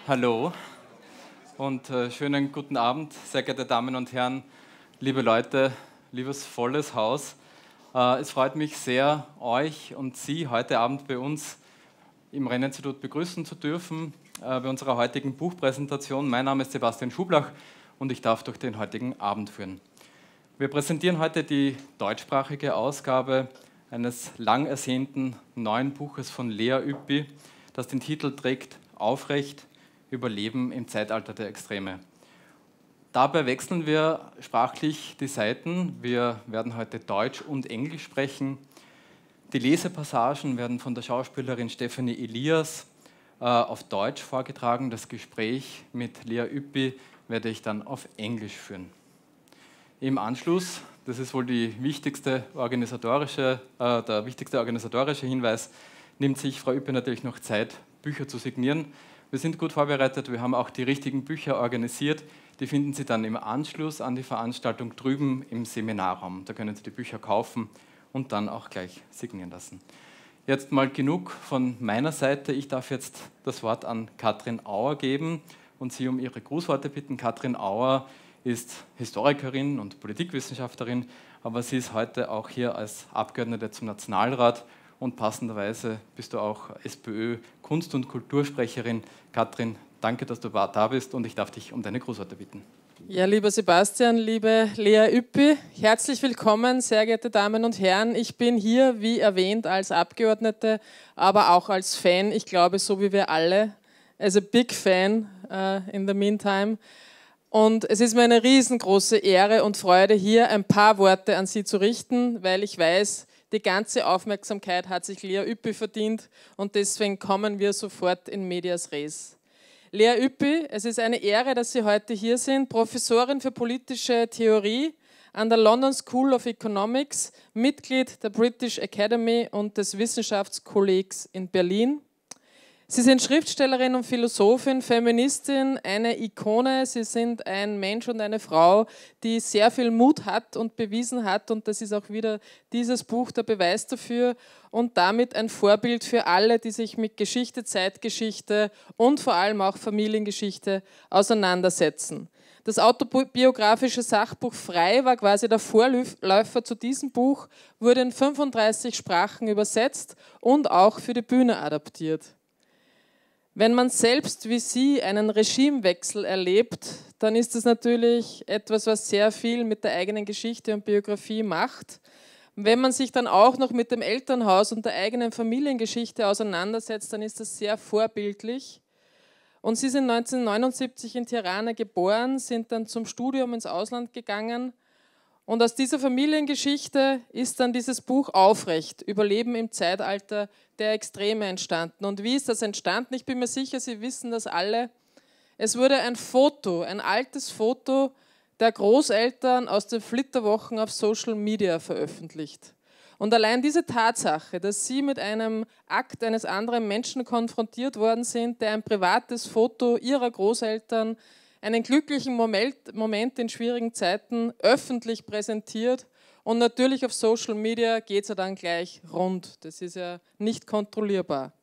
Hallo und schönen guten Abend, sehr geehrte Damen und Herren, liebe Leute, liebes volles Haus. Es freut mich sehr, euch und Sie heute Abend bei uns im Renner-Institut begrüßen zu dürfen, bei unserer heutigen Buchpräsentation. Mein Name ist Sebastian Schublach und ich darf durch den heutigen Abend führen. Wir präsentieren heute die deutschsprachige Ausgabe eines lang ersehnten neuen Buches von Lea Ypi, das den Titel trägt Aufrecht, Überleben im Zeitalter der Extreme. Dabei wechseln wir sprachlich die Seiten. Wir werden heute Deutsch und Englisch sprechen. Die Lesepassagen werden von der Schauspielerin Stephanie Elias auf Deutsch vorgetragen. Das Gespräch mit Lea Ypi werde ich dann auf Englisch führen. Im Anschluss, das ist wohl der wichtigste organisatorische Hinweis, nimmt sich Frau Ypi natürlich noch Zeit, Bücher zu signieren. Wir sind gut vorbereitet, wir haben auch die richtigen Bücher organisiert. Die finden Sie dann im Anschluss an die Veranstaltung drüben im Seminarraum. Da können Sie die Bücher kaufen und dann auch gleich signieren lassen. Jetzt mal genug von meiner Seite. Ich darf jetzt das Wort an Katrin Auer geben und Sie um Ihre Grußworte bitten. Katrin Auer ist Historikerin und Politikwissenschaftlerin, aber sie ist heute auch hier als Abgeordnete zum Nationalrat und passenderweise bist du auch SPÖ-Kunst- und Kultursprecherin. Katrin, danke, dass du da bist und ich darf dich um deine Grußworte bitten. Ja, lieber Sebastian, liebe Lea Ypi, herzlich willkommen, sehr geehrte Damen und Herren. Ich bin hier, wie erwähnt, als Abgeordnete, aber auch als Fan, ich glaube, so wie wir alle, as a big fan in the meantime. Und es ist mir eine riesengroße Ehre und Freude, hier ein paar Worte an Sie zu richten, weil ich weiß, die ganze Aufmerksamkeit hat sich Lea Ypi verdient und deswegen kommen wir sofort in medias res. Lea Ypi, es ist eine Ehre, dass Sie heute hier sind, Professorin für politische Theorie an der London School of Economics, Mitglied der British Academy und des Wissenschaftskollegs in Berlin. Sie sind Schriftstellerin und Philosophin, Feministin, eine Ikone. Sie sind ein Mensch und eine Frau, die sehr viel Mut hat und bewiesen hat. Und das ist auch wieder dieses Buch der Beweis dafür. Und damit ein Vorbild für alle, die sich mit Geschichte, Zeitgeschichte und vor allem auch Familiengeschichte auseinandersetzen. Das autobiografische Sachbuch Frei war quasi der Vorläufer zu diesem Buch, wurde in 35 Sprachen übersetzt und auch für die Bühne adaptiert. Wenn man selbst wie Sie einen Regimewechsel erlebt, dann ist das natürlich etwas, was sehr viel mit der eigenen Geschichte und Biografie macht. Wenn man sich dann auch noch mit dem Elternhaus und der eigenen Familiengeschichte auseinandersetzt, dann ist das sehr vorbildlich. Und Sie sind 1979 in Tirana geboren, sind dann zum Studium ins Ausland gegangen. Und aus dieser Familiengeschichte ist dann dieses Buch Aufrecht, Überleben im Zeitalter der Extreme entstanden. Und wie ist das entstanden? Ich bin mir sicher, Sie wissen das alle. Es wurde ein Foto, ein altes Foto der Großeltern aus den Flitterwochen auf Social Media veröffentlicht. Und allein diese Tatsache, dass Sie mit einem Akt eines anderen Menschen konfrontiert worden sind, der ein privates Foto Ihrer Großeltern, einen glücklichen Moment in schwierigen Zeiten öffentlich präsentiert und natürlich auf Social Media geht es ja dann gleich rund. Das ist ja nicht kontrollierbar.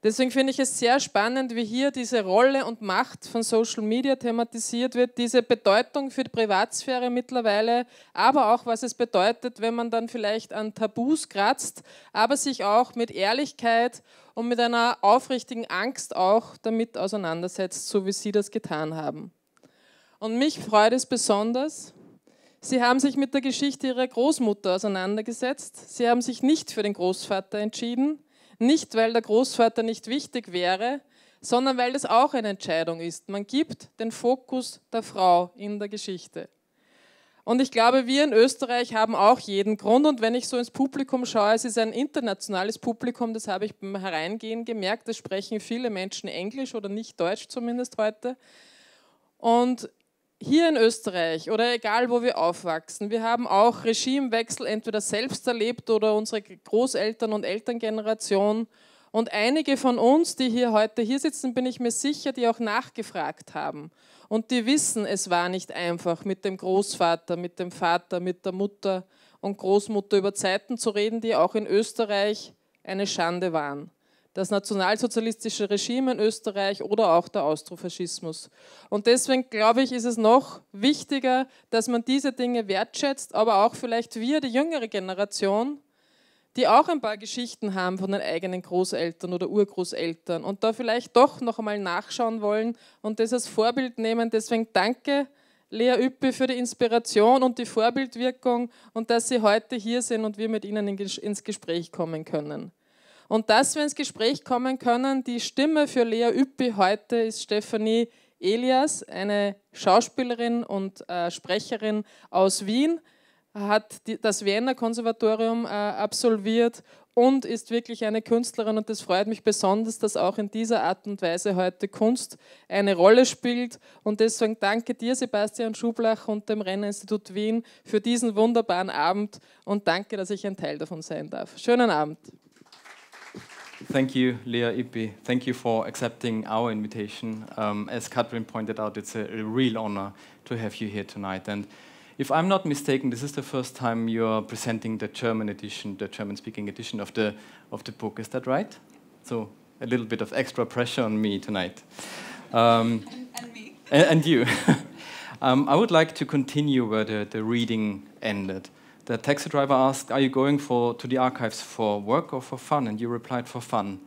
Deswegen finde ich es sehr spannend, wie hier diese Rolle und Macht von Social Media thematisiert wird, diese Bedeutung für die Privatsphäre mittlerweile, aber auch was es bedeutet, wenn man dann vielleicht an Tabus kratzt, aber sich auch mit Ehrlichkeit und mit einer aufrichtigen Angst auch damit auseinandersetzt, so wie Sie das getan haben. Und mich freut es besonders, Sie haben sich mit der Geschichte Ihrer Großmutter auseinandergesetzt. Sie haben sich nicht für den Großvater entschieden, nicht weil der Großvater nicht wichtig wäre, sondern weil das auch eine Entscheidung ist. Man gibt den Fokus der Frau in der Geschichte. Und ich glaube, wir in Österreich haben auch jeden Grund. Und wenn ich so ins Publikum schaue, es ist ein internationales Publikum, das habe ich beim Hereingehen gemerkt, es sprechen viele Menschen Englisch oder nicht Deutsch zumindest heute. Und hier in Österreich oder egal, wo wir aufwachsen, wir haben auch Regimewechsel entweder selbst erlebt oder unsere Großeltern- und Elterngeneration. Und einige von uns, die hier heute hier sitzen, bin ich mir sicher, die auch nachgefragt haben. Und die wissen, es war nicht einfach, mit dem Großvater, mit dem Vater, mit der Mutter und Großmutter über Zeiten zu reden, die auch in Österreich eine Schande waren. das nationalsozialistische Regime in Österreich oder auch der Austrofaschismus. Und deswegen glaube ich, ist es noch wichtiger, dass man diese Dinge wertschätzt, aber auch vielleicht wir, die jüngere Generation, die auch ein paar Geschichten haben von den eigenen Großeltern oder Urgroßeltern und da vielleicht doch noch einmal nachschauen wollen und das als Vorbild nehmen. Deswegen danke, Lea Ypi, für die Inspiration und die Vorbildwirkung und dass Sie heute hier sind und wir mit Ihnen ins Gespräch kommen können. Und dass wir ins Gespräch kommen können, die Stimme für Lea Ypi heute ist Stefanie Elias, eine Schauspielerin und Sprecherin aus Wien, hat das Wiener Konservatorium absolviert und ist wirklich eine Künstlerin und das freut mich besonders, dass auch in dieser Art und Weise heute Kunst eine Rolle spielt und deswegen danke dir, Sebastian Schublach und dem Renner-Institut Wien für diesen wunderbaren Abend und danke, dass ich ein Teil davon sein darf. Schönen Abend. Thank you, Lea Ypi. Thank you for accepting our invitation. As Katrin pointed out, it's a real honor to have you here tonight. And if I'm not mistaken, this is the first time you're presenting the German edition, the German-speaking edition of the book. Is that right? So a little bit of extra pressure on me tonight. And me. And you. I would like to continue where the reading ended. The taxi driver asked, are you going to the archives for work or for fun? And you replied, for fun.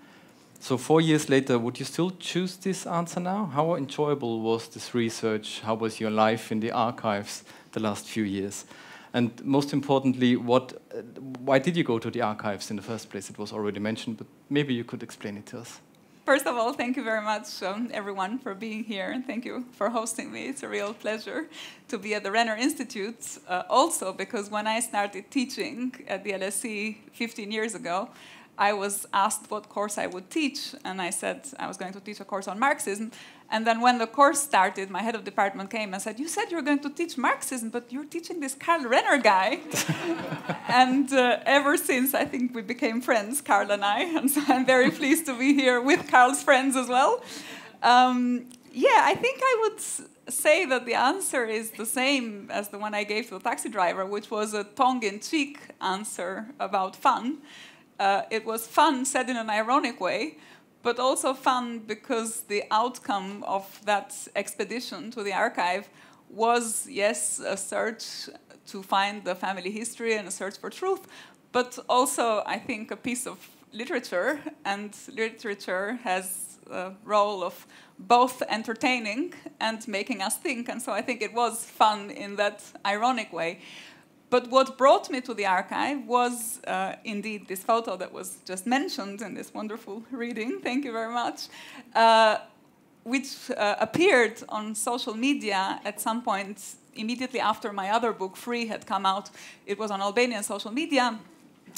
So 4 years later, would you still choose this answer now? How enjoyable was this research? How was your life in the archives the last few years? And most importantly, why did you go to the archives in the first place? It was already mentioned, but maybe you could explain it to us. First of all, thank you very much, everyone, for being here, and thank you for hosting me. It's a real pleasure to be at the Renner-Institut, also because when I started teaching at the LSE 15 years ago, I was asked what course I would teach, and I said I was going to teach a course on Marxism. And then when the course started, my head of department came and said, you said you were going to teach Marxism, but you're teaching this Karl-Renner guy. And ever since, I think we became friends, Karl and I, and so I'm very pleased to be here with Karl's friends as well. I think I would say that the answer is the same as the one I gave to the taxi driver, which was a tongue-in-cheek answer about fun. It was fun said in an ironic way, but also fun because the outcome of that expedition to the archive was, yes, a search to find the family history and a search for truth, but also, I think, a piece of literature, and literature has a role of both entertaining and making us think, and so I think it was fun in that ironic way. But what brought me to the archive was indeed this photo that was just mentioned in this wonderful reading, thank you very much, which appeared on social media at some point immediately after my other book, Free, had come out. It was on Albanian social media,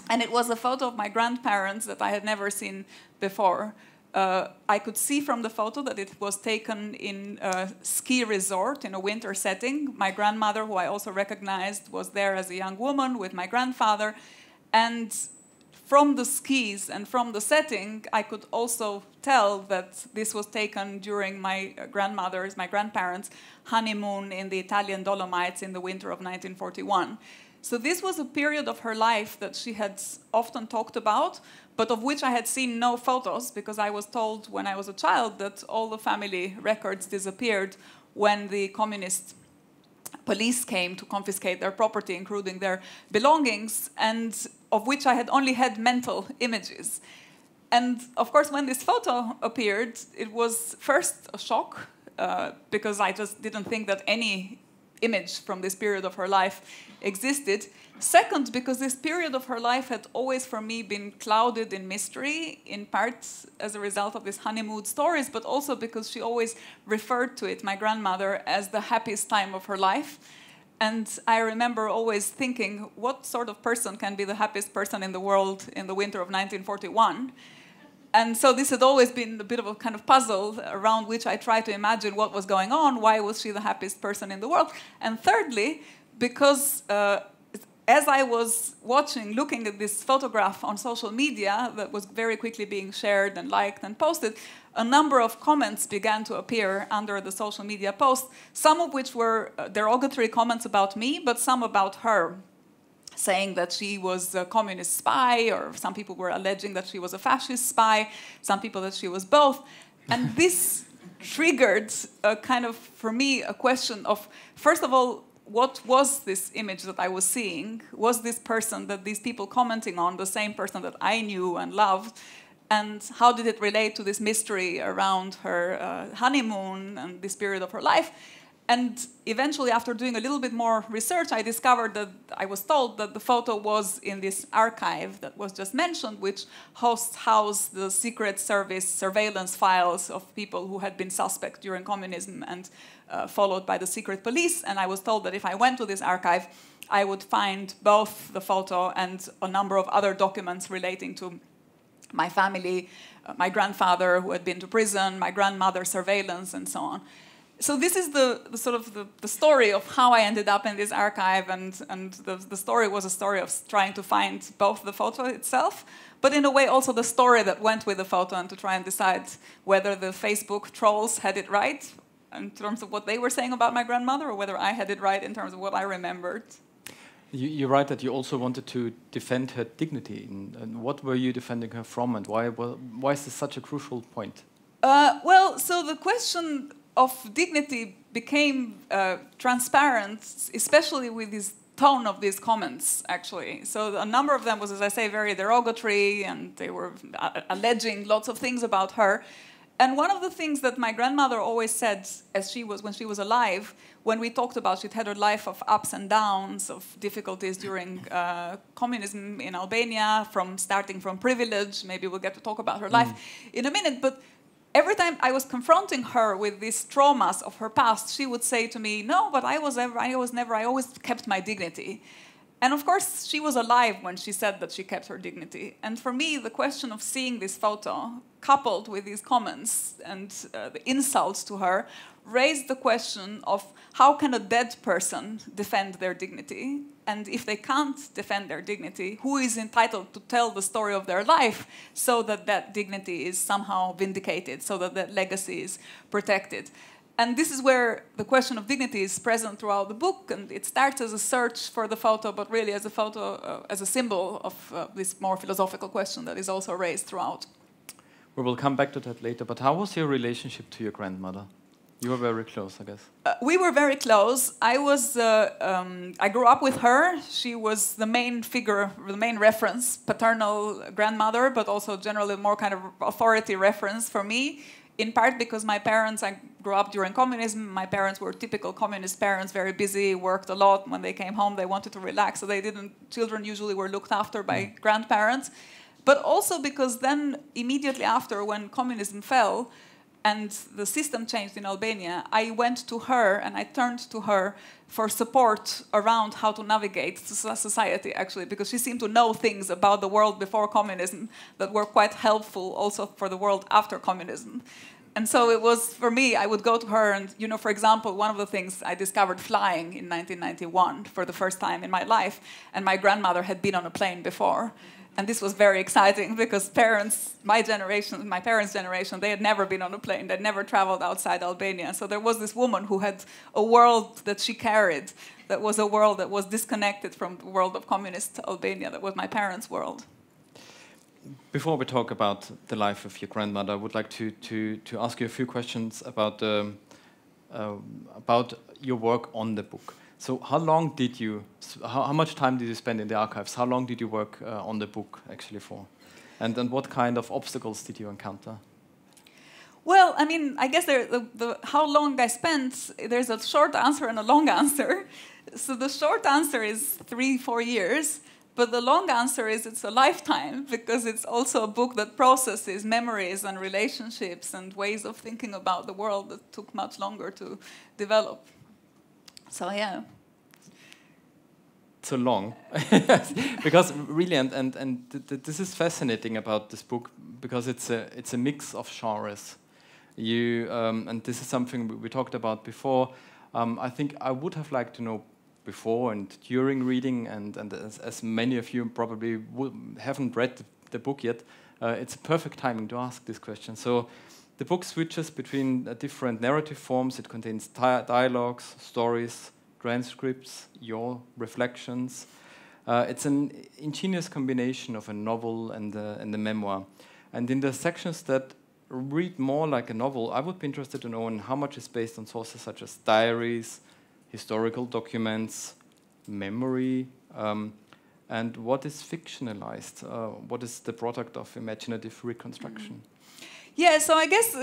and it was a photo of my grandparents that I had never seen before. I could see from the photo that it was taken in a ski resort in a winter setting. My grandmother, who I also recognized, was there as a young woman with my grandfather. And from the skis and from the setting, I could also tell that this was taken during my grandparents' honeymoon in the Italian Dolomites in the winter of 1941. So this was a period of her life that she had often talked about, but of which I had seen no photos, because I was told when I was a child that all the family records disappeared when the communist police came to confiscate their property, including their belongings, and of which I had only had mental images. And of course, when this photo appeared, it was first a shock, because I just didn't think that any image from this period of her life existed. Second, because this period of her life had always for me been clouded in mystery, in part as a result of these honeymoon stories, but also because she always referred to it, my grandmother, as the happiest time of her life. And I remember always thinking, what sort of person can be the happiest person in the world in the winter of 1941? And so this had always been a bit of a kind of puzzle around which I tried to imagine what was going on. Why was she the happiest person in the world? And thirdly, because as I was looking at this photograph on social media that was very quickly being shared and liked and posted, a number of comments began to appear under the social media post, some of which were derogatory comments about me, but some about her. saying that she was a communist spy, or some people were alleging that she was a fascist spy, some people that she was both. And this triggered a kind of, for me, a question of, first of all, what was this image that I was seeing? Was this person that these people commenting on the same person that I knew and loved? And how did it relate to this mystery around her honeymoon and this period of her life? And eventually, after doing a little bit more research, I discovered that I was told that the photo was in this archive that was just mentioned, which housed the Secret Service surveillance files of people who had been suspect during communism and followed by the secret police. And I was told that if I went to this archive, I would find both the photo and a number of other documents relating to my family, my grandfather who had been to prison, my grandmother, surveillance, and so on. So this is the sort of the story of how I ended up in this archive, and the story was a story of trying to find both the photo itself, but in a way also the story that went with the photo, and to try and decide whether the Facebook trolls had it right in terms of what they were saying about my grandmother, or whether I had it right in terms of what I remembered. You write that you also wanted to defend her dignity. And what were you defending her from, and why is this such a crucial point? Well, so the question of dignity became transparent, especially with this tone of these comments, actually. So a number of them was, as I say, very derogatory, and they were alleging lots of things about her. And one of the things that my grandmother always said when she was alive, when we talked about, she'd had a life of ups and downs, of difficulties during communism in Albania, starting from privilege. Maybe we'll get to talk about her life in a minute, but every time I was confronting her with these traumas of her past, she would say to me, "No, but I always kept my dignity." And of course, she was alive when she said that she kept her dignity. And for me, the question of seeing this photo, coupled with these comments and the insults to her, raised the question of how can a dead person defend their dignity? And if they can't defend their dignity, who is entitled to tell the story of their life so that that dignity is somehow vindicated, so that that legacy is protected? And this is where the question of dignity is present throughout the book, and it starts as a search for the photo, but really as a photo, as a symbol of this more philosophical question that is also raised throughout. We will come back to that later, but how was your relationship to your grandmother? You were very close, I guess. We were very close. I grew up with her. She was the main figure, the main reference, paternal grandmother, but also generally more kind of authority reference for me. In part because my parents, I grew up during communism. My parents were typical communist parents, very busy, worked a lot. When they came home, they wanted to relax, so children usually were looked after by grandparents. But also because then, immediately after, when communism fell and the system changed in Albania, I went to her and I turned to her for support around how to navigate society, actually, because she seemed to know things about the world before communism that were quite helpful also for the world after communism. And so it was, for me, I would go to her and, for example, one of the things I discovered flying in 1991 for the first time in my life, and my grandmother had been on a plane before. And this was very exciting because my parents' generation, they had never been on a plane. They'd never traveled outside Albania. So there was this woman who had a world that she carried, that was a world that was disconnected from the world of communist Albania. That was my parents' world. Before we talk about the life of your grandmother, I would like to ask you a few questions about your work on the book. So how much time did you spend in the archives? How long did you work on the book actually for? And what kind of obstacles did you encounter? Well, I guess how long I spent, there's a short answer and a long answer. So the short answer is 3-4 years, but the long answer is it's a lifetime, because it's also a book that processes memories and relationships and ways of thinking about the world that took much longer to develop. So yeah. So long, because really, and this is fascinating about this book, because it's a mix of genres. And this is something we talked about before. I think I would have liked to know before and during reading, and as many of you probably haven't read the book yet, it's a perfect timing to ask this question. So the book switches between different narrative forms. It contains dialogues, stories, transcripts, your reflections. It's an ingenious combination of a novel and a memoir. And in the sections that read more like a novel, I would be interested to know how much is based on sources such as diaries, historical documents, memory, and what is fictionalized? What is the product of imaginative reconstruction? Yeah, so I guess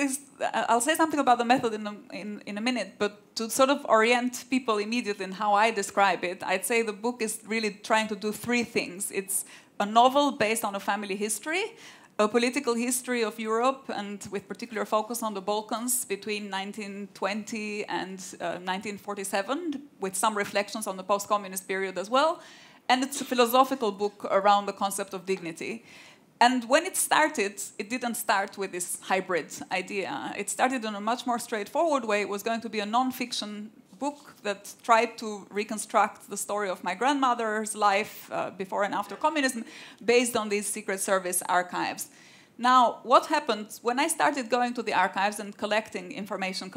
I'll say something about the method in a minute, but to sort of orient people immediately in how I describe it, I'd say the book is really trying to do three things. It's a novel based on a family history, a political history of Europe, and with particular focus on the Balkans between 1920 and 1947, with some reflections on the post-communist period as well. And it's a philosophical book around the concept of dignity. And when it started, it didn't start with this hybrid idea. It started in a much more straightforward way. It was going to be a non-fiction book that tried to reconstruct the story of my grandmother's life before and after communism based on these Secret Service archives. Now, what happened when I started going to the archives and collecting information,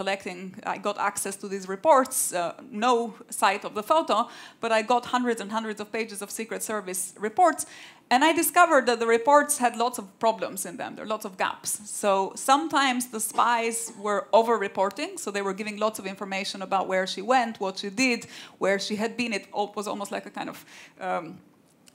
I got access to these reports, no sight of the photo, but I got hundreds and hundreds of pages of Secret Service reports, and I discovered that the reports had lots of problems in them. There are lots of gaps. So sometimes the spies were over-reporting, so they were giving lots of information about where she went, what she did, where she had been. It was almost like a kind of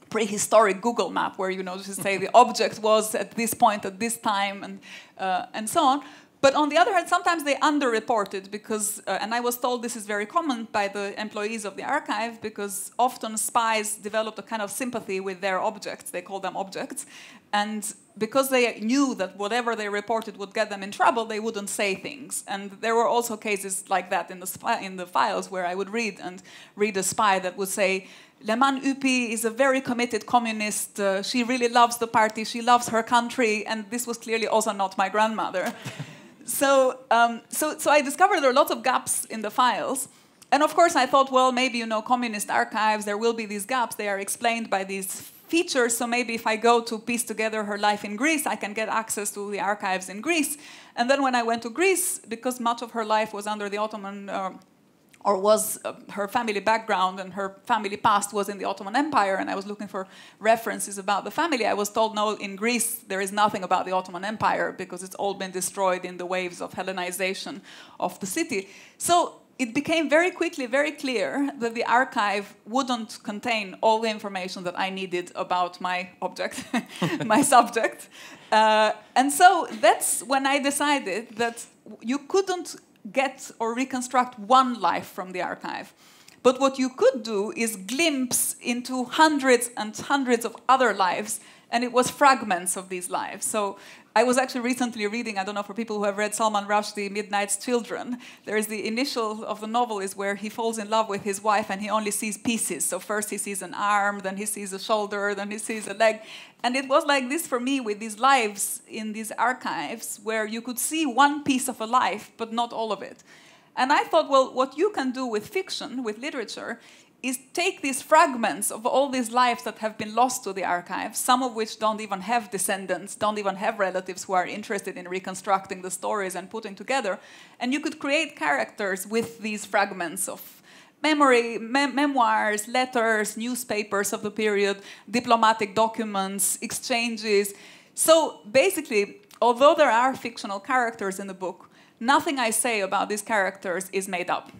prehistoric Google map where, you know, just say the object was at this point at this time and so on. But on the other hand, sometimes they underreported because, and I was told this is very common by the employees of the archive, because often spies developed a kind of sympathy with their objects. They call them objects. And because they knew that whatever they reported would get them in trouble, they wouldn't say things. And there were also cases like that in the files where I would read a spy that would say, Leman Ypi is a very committed communist. She really loves the party. She loves her country. And this was clearly also not my grandmother. So I discovered there are lots of gaps in the files. And of course, I thought, well, maybe, you know, communist archives, there will be these gaps. They are explained by these features. So maybe if I go to piece together her life in Greece, I can get access to the archives in Greece. And then when I went to Greece, because much of her life was under the Ottoman or was her family background and her family past was in the Ottoman Empire, and I was looking for references about the family, I was told, no, in Greece there is nothing about the Ottoman Empire because it's all been destroyed in the waves of Hellenization of the city. So it became very quickly very clear that the archive wouldn't contain all the information that I needed about my object, my subject. And so that's when I decided that you couldn't get or reconstruct one life from the archive. But what you could do is glimpse into hundreds and hundreds of other lives, and it was fragments of these lives. So I was actually recently reading, I don't know, for people who have read Salman Rushdie, Midnight's Children, there is the initial of the novel is where he falls in love with his wife and he only sees pieces. So first he sees an arm, then he sees a shoulder, then he sees a leg. And it was like this for me with these lives in these archives where you could see one piece of a life, but not all of it. And I thought, well, what you can do with fiction, with literature, is take these fragments of all these lives that have been lost to the archive, some of which don't even have descendants, don't even have relatives who are interested in reconstructing the stories and putting together, and you could create characters with these fragments of memory, memoirs, letters, newspapers of the period, diplomatic documents, exchanges. So basically, although there are fictional characters in the book, nothing I say about these characters is made up.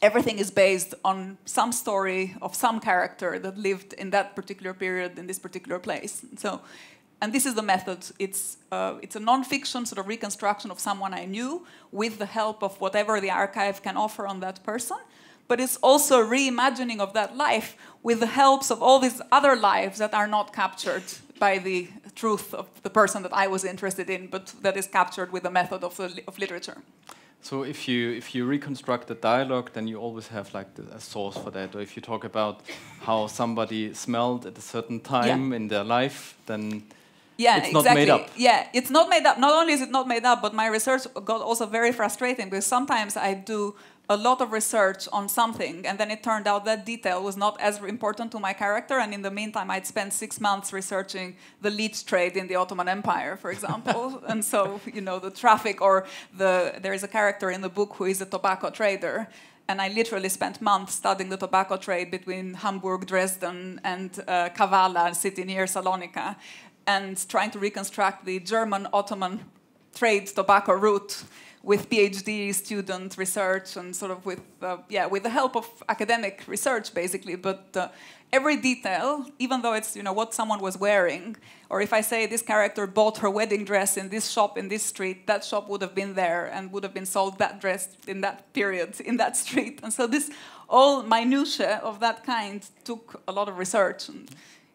Everything is based on some story of some character that lived in that particular period in this particular place. So, and this is the method. It's a non-fiction sort of reconstruction of someone I knew with the help of whatever the archive can offer on that person. But it's also a reimagining of that life with the helps of all these other lives that are not captured by the truth of the person that I was interested in, but that is captured with the method of literature. So if you reconstruct the dialogue, then you always have like a source for that. Or if you talk about how somebody smelled at a certain time in their life, then it's not made up. Yeah, it's not made up. Not only is it not made up, but my research got also very frustrating because sometimes I do a lot of research on something, and then it turned out that detail was not as important to my character, and in the meantime I'd spent 6 months researching the leech trade in the Ottoman Empire, for example. And so, you know, the traffic, or there is a character in the book who is a tobacco trader, And I literally spent months studying the tobacco trade between Hamburg, Dresden, and Kavala, a city near Salonika, and trying to reconstruct the German-Ottoman trade tobacco route with PhD student research and sort of with the help of academic research, basically. But every detail, even though it's what someone was wearing, or if I say this character bought her wedding dress in this shop in this street, that shop would have been there and would have been sold that dress in that period in that street. And so this all minutiae of that kind took a lot of research. And,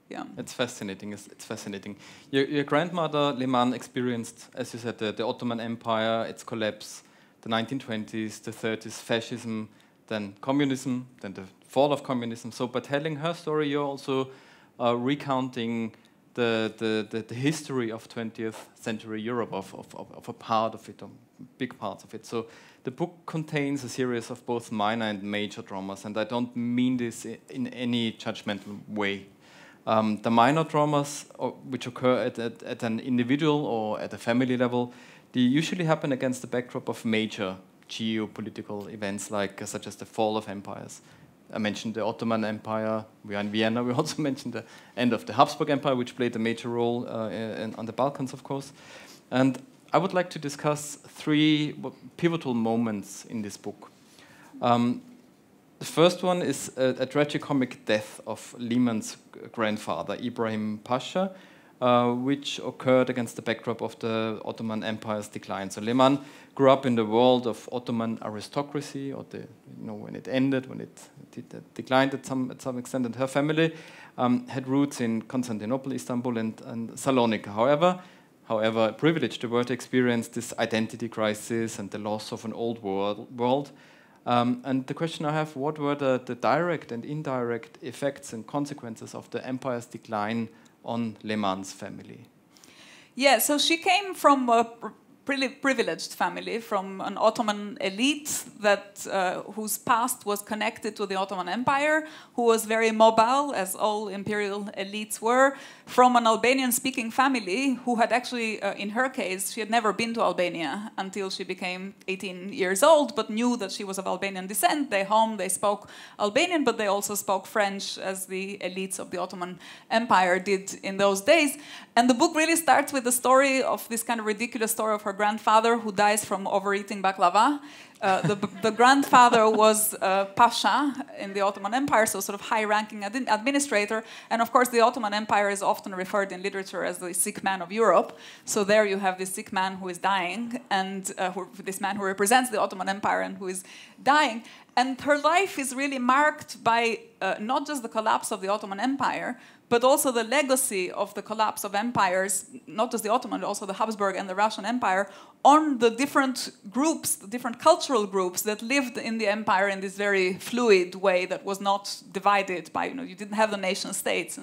yeah. It's fascinating. It's fascinating. Your grandmother Leman experienced, as you said, the Ottoman Empire, its collapse, the 1920s, the 30s, fascism, then communism, then the fall of communism. So by telling her story, you're also recounting the history of 20th century Europe, of a part of it, or big parts of it. So the book contains a series of both minor and major dramas, and I don't mean this in any judgmental way. The minor dramas, which occur at an individual or at a family level, they usually happen against the backdrop of major geopolitical events, such as the fall of empires. I mentioned the Ottoman Empire. We are in Vienna. We also mentioned the end of the Habsburg Empire, which played a major role on the Balkans, of course. And I would like to discuss 3 pivotal moments in this book. The first one is a tragicomic death of Leman's grandfather, Ibrahim Pasha, which occurred against the backdrop of the Ottoman Empire's decline. So Leman grew up in the world of Ottoman aristocracy, or when it ended, when it declined at some extent, and her family had roots in Constantinople, Istanbul, and Salonika. However, privileged, the world experienced this identity crisis and the loss of an old world. And the question I have, what were the direct and indirect effects and consequences of the empire's decline on Leman's family? Yeah, so she came from a pretty privileged family, from an Ottoman elite whose past was connected to the Ottoman Empire, who was very mobile, as all imperial elites were, from an Albanian-speaking family who had actually, in her case, she had never been to Albania until she became 18 years old, but knew that she was of Albanian descent. They spoke Albanian, but they also spoke French, as the elites of the Ottoman Empire did in those days. And the book really starts with the story of this kind of ridiculous story of her grandfather who dies from overeating baklava. The grandfather was Pasha in the Ottoman Empire, so sort of high-ranking administrator. And of course, the Ottoman Empire is often referred in literature as the sick man of Europe. So there you have this sick man who is dying, and this man who represents the Ottoman Empire and who is dying. And her life is really marked by not just the collapse of the Ottoman Empire, but also the legacy of the collapse of empires, not just the Ottoman, but also the Habsburg and the Russian Empire, on the different groups, the different cultural groups that lived in the empire in this very fluid way that was not divided by, you didn't have the nation states.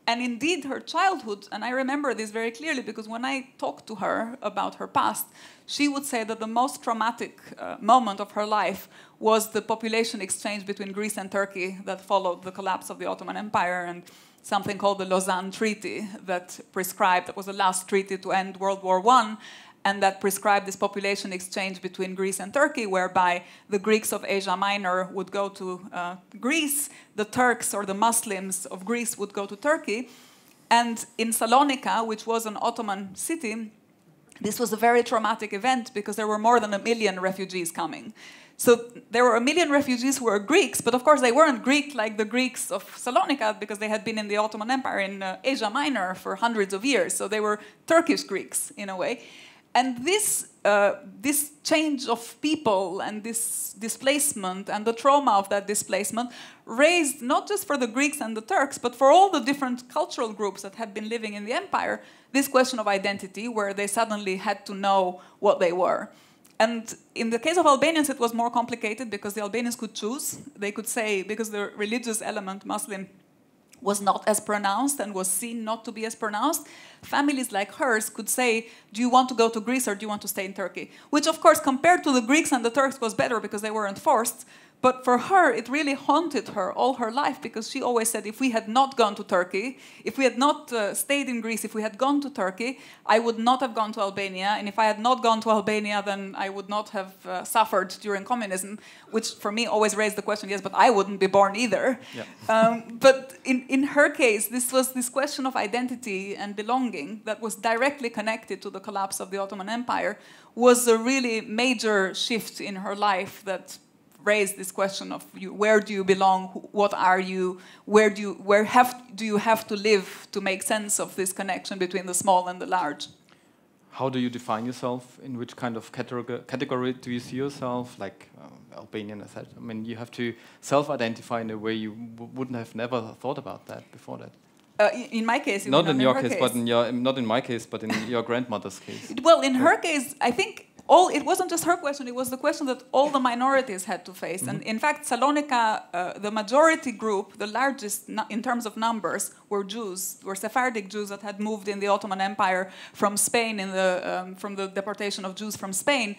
And indeed, her childhood, and I remember this very clearly because when I talked to her about her past, she would say that the most traumatic moment of her life was the population exchange between Greece and Turkey that followed the collapse of the Ottoman Empire, and something called the Lausanne Treaty that was the last treaty to end World War I, and that prescribed this population exchange between Greece and Turkey, whereby the Greeks of Asia Minor would go to Greece, the Turks or the Muslims of Greece would go to Turkey. And in Salonika, which was an Ottoman city, this was a very traumatic event because there were more than 1 million refugees coming. So there were 1 million refugees who were Greeks, but of course they weren't Greek like the Greeks of Salonika because they had been in the Ottoman Empire in Asia Minor for hundreds of years. So they were Turkish Greeks in a way. And this change of people and this displacement and the trauma of that displacement raised, not just for the Greeks and the Turks, but for all the different cultural groups that had been living in the empire, this question of identity, where they suddenly had to know what they were. And in the case of Albanians, it was more complicated because the Albanians could choose. They could say, because the religious element, Muslim, was not as pronounced and was seen not to be as pronounced, families like hers could say, do you want to go to Greece or do you want to stay in Turkey? Which, of course, compared to the Greeks and the Turks was better because they weren't forced. But for her, it really haunted her all her life, because she always said, if we had not gone to Turkey, if we had not stayed in Greece, if we had gone to Turkey, I would not have gone to Albania. And if I had not gone to Albania, then I would not have suffered during communism, which for me always raised the question, yes, but I wouldn't be born either. Yeah. But in her case, this was this question of identity and belonging that was directly connected to the collapse of the Ottoman Empire, was a really major shift in her life that raised this question of where do you belong, what are you, where do you have to live to make sense of this connection between the small and the large. How do you define yourself? In which kind of category do you see yourself? Like Albanian, etc. I mean, you have to self-identify in a way you wouldn't have never thought about that before that. In my case, not in your case, but not in my case, but in your grandmother's case. Well, in her case, I think it wasn't just her question, it was the question that all the minorities had to face. Mm-hmm. And in fact, Salonika, the majority group, the largest in terms of numbers, were Jews, were Sephardic Jews that had moved in the Ottoman Empire from Spain, from the deportation of Jews from Spain,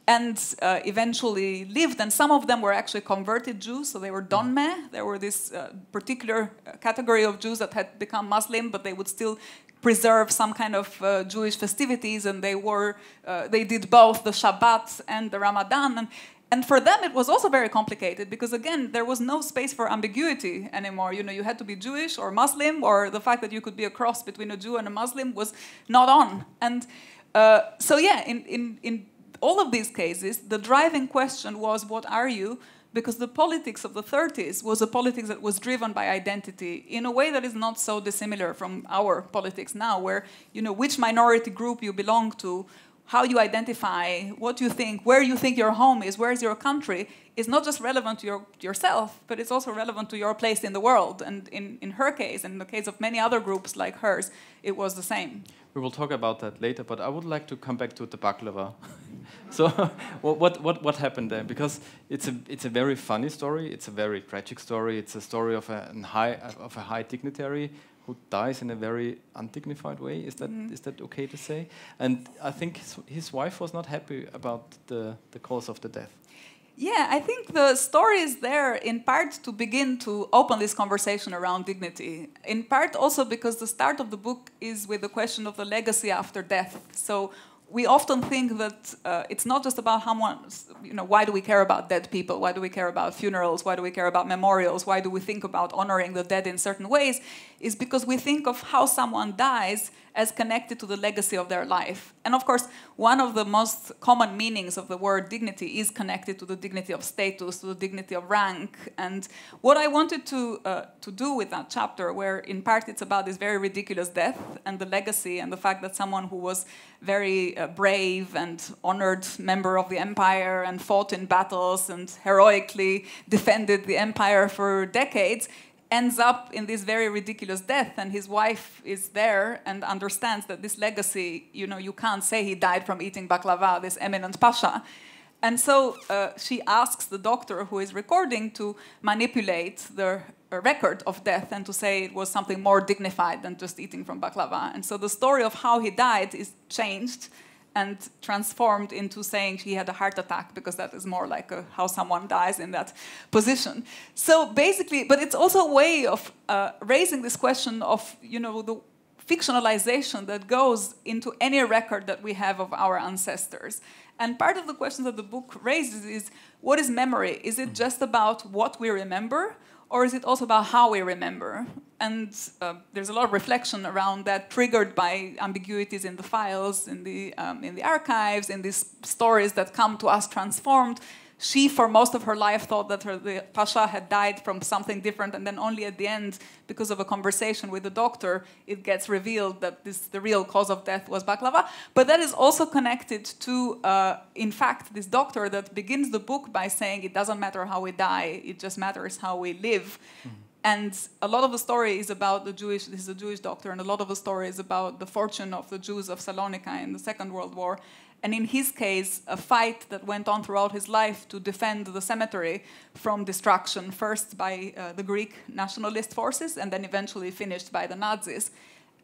and eventually lived. And some of them were actually converted Jews, so they were Donme. There were this particular category of Jews that had become Muslim, but they would still preserve some kind of Jewish festivities, and they did both the Shabbat and the Ramadan. And for them, it was also very complicated, because again, there was no space for ambiguity anymore. You know, you had to be Jewish or Muslim, or the fact that you could be a cross between a Jew and a Muslim was not on. And so yeah, in all of these cases, the driving question was, what are you? Because the politics of the 30s was a politics that was driven by identity in a way that is not so dissimilar from our politics now, where, you know, which minority group you belong to, how you identify, what you think, where you think your home is, where's your country, is not just relevant to yourself, but it's also relevant to your place in the world. And in her case, and in the case of many other groups like hers, it was the same. We will talk about that later, but I would like to come back to the baklava. So, what happened there? Because it's a very funny story. It's a very tragic story. It's a story of a high dignitary who dies in a very undignified way. Is that okay to say? And I think his wife was not happy about the cause of the death. Yeah, I think the story is there in part to begin to open this conversation around dignity. In part also because the start of the book is with the question of the legacy after death. So we often think that it's not just about why do we care about dead people? Why do we care about funerals? Why do we care about memorials? Why do we think about honoring the dead in certain ways? Is because we think of how someone dies as connected to the legacy of their life. And of course, one of the most common meanings of the word dignity is connected to the dignity of status, to the dignity of rank. And what I wanted to do with that chapter, where in part it's about this very ridiculous death and the legacy and the fact that someone who was very brave and honored member of the empire and fought in battles and heroically defended the empire for decades, ends up in this very ridiculous death, and his wife is there and understands that this legacy, you can't say he died from eating baklava, this eminent pasha. And so she asks the doctor who is recording to manipulate the record of death and to say it was something more dignified than just eating from baklava. And so the story of how he died is changed and transformed into saying he had a heart attack, because that is more like how someone dies in that position. So basically, but it's also a way of raising this question of, the fictionalization that goes into any record that we have of our ancestors. And part of the question that the book raises is, what is memory? Is it just about what we remember? Or is it also about how we remember? And there's a lot of reflection around that, triggered by ambiguities in the files, in the archives, in these stories that come to us transformed. She, for most of her life, thought that the pasha had died from something different, and then only at the end, because of a conversation with the doctor, it gets revealed that the real cause of death was baklava. But that is also connected to, in fact, this doctor that begins the book by saying it doesn't matter how we die, it just matters how we live. Mm-hmm. And a lot of the story is about this is a Jewish doctor, and a lot of the story is about the fortune of the Jews of Salonika in the Second World War. And in his case, a fight that went on throughout his life to defend the cemetery from destruction, first by the Greek nationalist forces, and then eventually finished by the Nazis.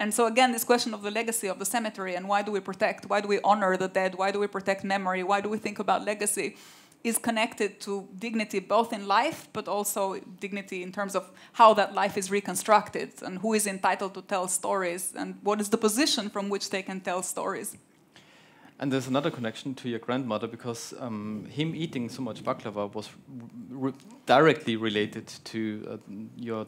And so again, this question of the legacy of the cemetery, and why do we protect, why do we honor the dead, why do we protect memory, why do we think about legacy, is connected to dignity both in life, but also dignity in terms of how that life is reconstructed and who is entitled to tell stories and what is the position from which they can tell stories. And there's another connection to your grandmother, because him eating so much baklava was directly related to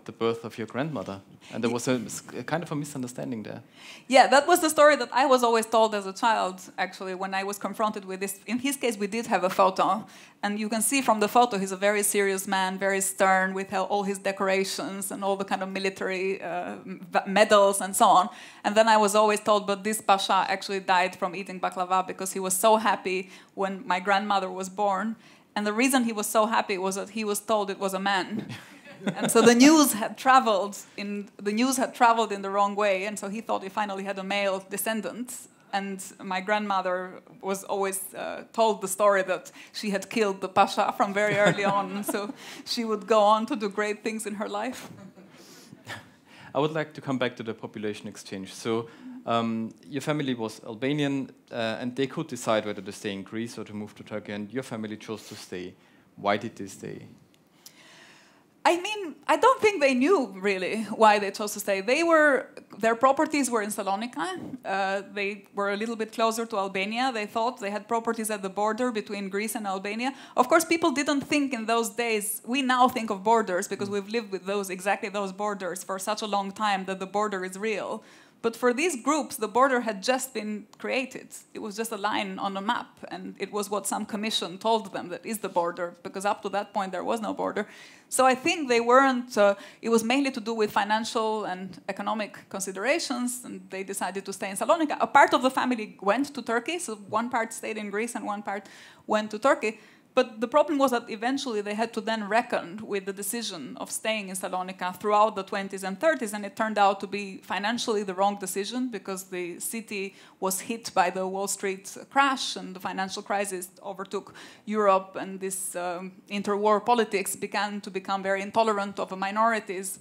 the birth of your grandmother. And there was a kind of a misunderstanding there. Yeah, that was the story that I was always told as a child, actually, when I was confronted with this. In his case, we did have a photo. And you can see from the photo, he's a very serious man, very stern, with all his decorations and all the kind of military medals and so on. And then I was always told, but this pasha actually died from eating baklava because he was so happy when my grandmother was born. And the reason he was so happy was that he was told it was a man. And so the news had traveled in the wrong way. And so he thought he finally had a male descendant. And my grandmother was always told the story that she had killed the pasha from very early on. So she would go on to do great things in her life. I would like to come back to the population exchange. So your family was Albanian, and they could decide whether to stay in Greece or to move to Turkey, and your family chose to stay. Why did they stay? I mean, I don't think they knew really why they chose to stay. Their properties were in Salonika. They were a little bit closer to Albania. They thought they had properties at the border between Greece and Albania. Of course, people didn't think in those days. We now think of borders because we've lived with exactly those borders for such a long time that the border is real. But for these groups, the border had just been created. It was just a line on a map, and it was what some commission told them that is the border, because up to that point there was no border. So I think they weren't, it was mainly to do with financial and economic considerations, and they decided to stay in Salonika. A part of the family went to Turkey, so one part stayed in Greece and one part went to Turkey. But the problem was that eventually they had to then reckon with the decision of staying in Salonika throughout the 20s and 30s, and it turned out to be financially the wrong decision because the city was hit by the Wall Street crash and the financial crisis overtook Europe, and this interwar politics began to become very intolerant of the minorities.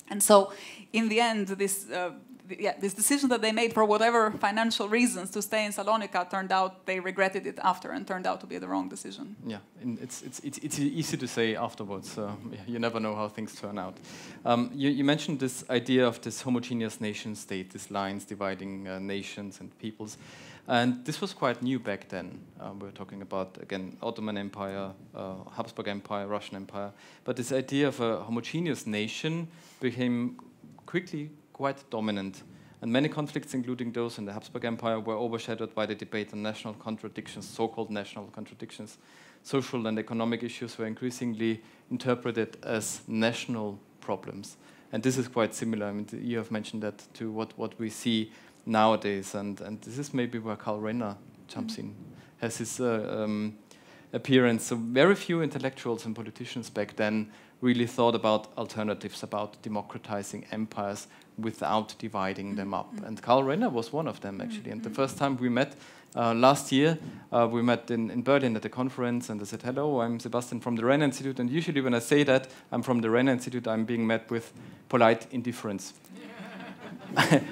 And so in the end, this decision that they made for whatever financial reasons to stay in Salonika turned out they regretted it after and turned out to be the wrong decision. Yeah, and it's easy to say afterwards. You never know how things turn out. You mentioned this idea of this homogeneous nation state, these lines dividing nations and peoples, and this was quite new back then. We were talking about, again, Ottoman Empire, Habsburg Empire, Russian Empire, but this idea of a homogeneous nation became quickly quite dominant, and many conflicts, including those in the Habsburg Empire, were overshadowed by the debate on national contradictions, so-called national contradictions. Social and economic issues were increasingly interpreted as national problems, and this is quite similar. I mean, you have mentioned that to what we see nowadays, and this is maybe where Karl-Renner jumps in, has his appearance. So very few intellectuals and politicians back then really thought about alternatives, about democratizing empires without dividing them up. And Karl-Renner was one of them, actually. And the first time we met last year, we met in Berlin at a conference, and I said, hello, I'm Sebastian from the Renner-Institut. And usually when I say that I'm from the Renner-Institut, I'm being met with polite indifference.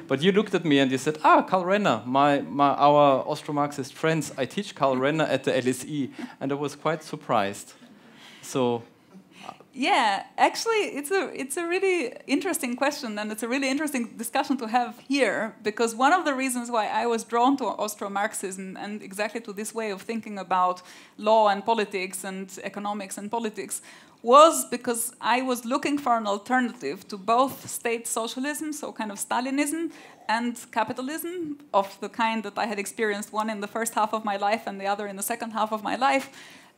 But you looked at me and you said, Karl-Renner, our Austro-Marxist friends, I teach Karl-Renner at the LSE. And I was quite surprised. So... Yeah, actually, it's a really interesting question, and it's a really interesting discussion to have here, because one of the reasons why I was drawn to Austro-Marxism and exactly to this way of thinking about law and politics and economics and politics was because I was looking for an alternative to both state socialism, so kind of Stalinism, and capitalism of the kind that I had experienced, one in the first half of my life and the other in the second half of my life.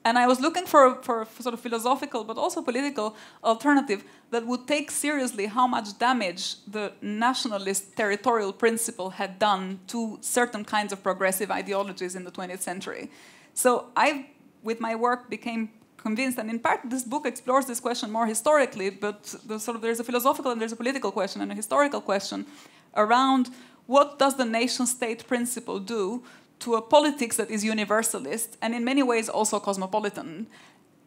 And I was looking for a sort of philosophical but also political alternative that would take seriously how much damage the nationalist territorial principle had done to certain kinds of progressive ideologies in the 20th century. So I, with my work, became convinced, and in part this book explores this question more historically, but there's a philosophical and there's a political question and a historical question around what does the nation-state principle do to a politics that is universalist and in many ways also cosmopolitan.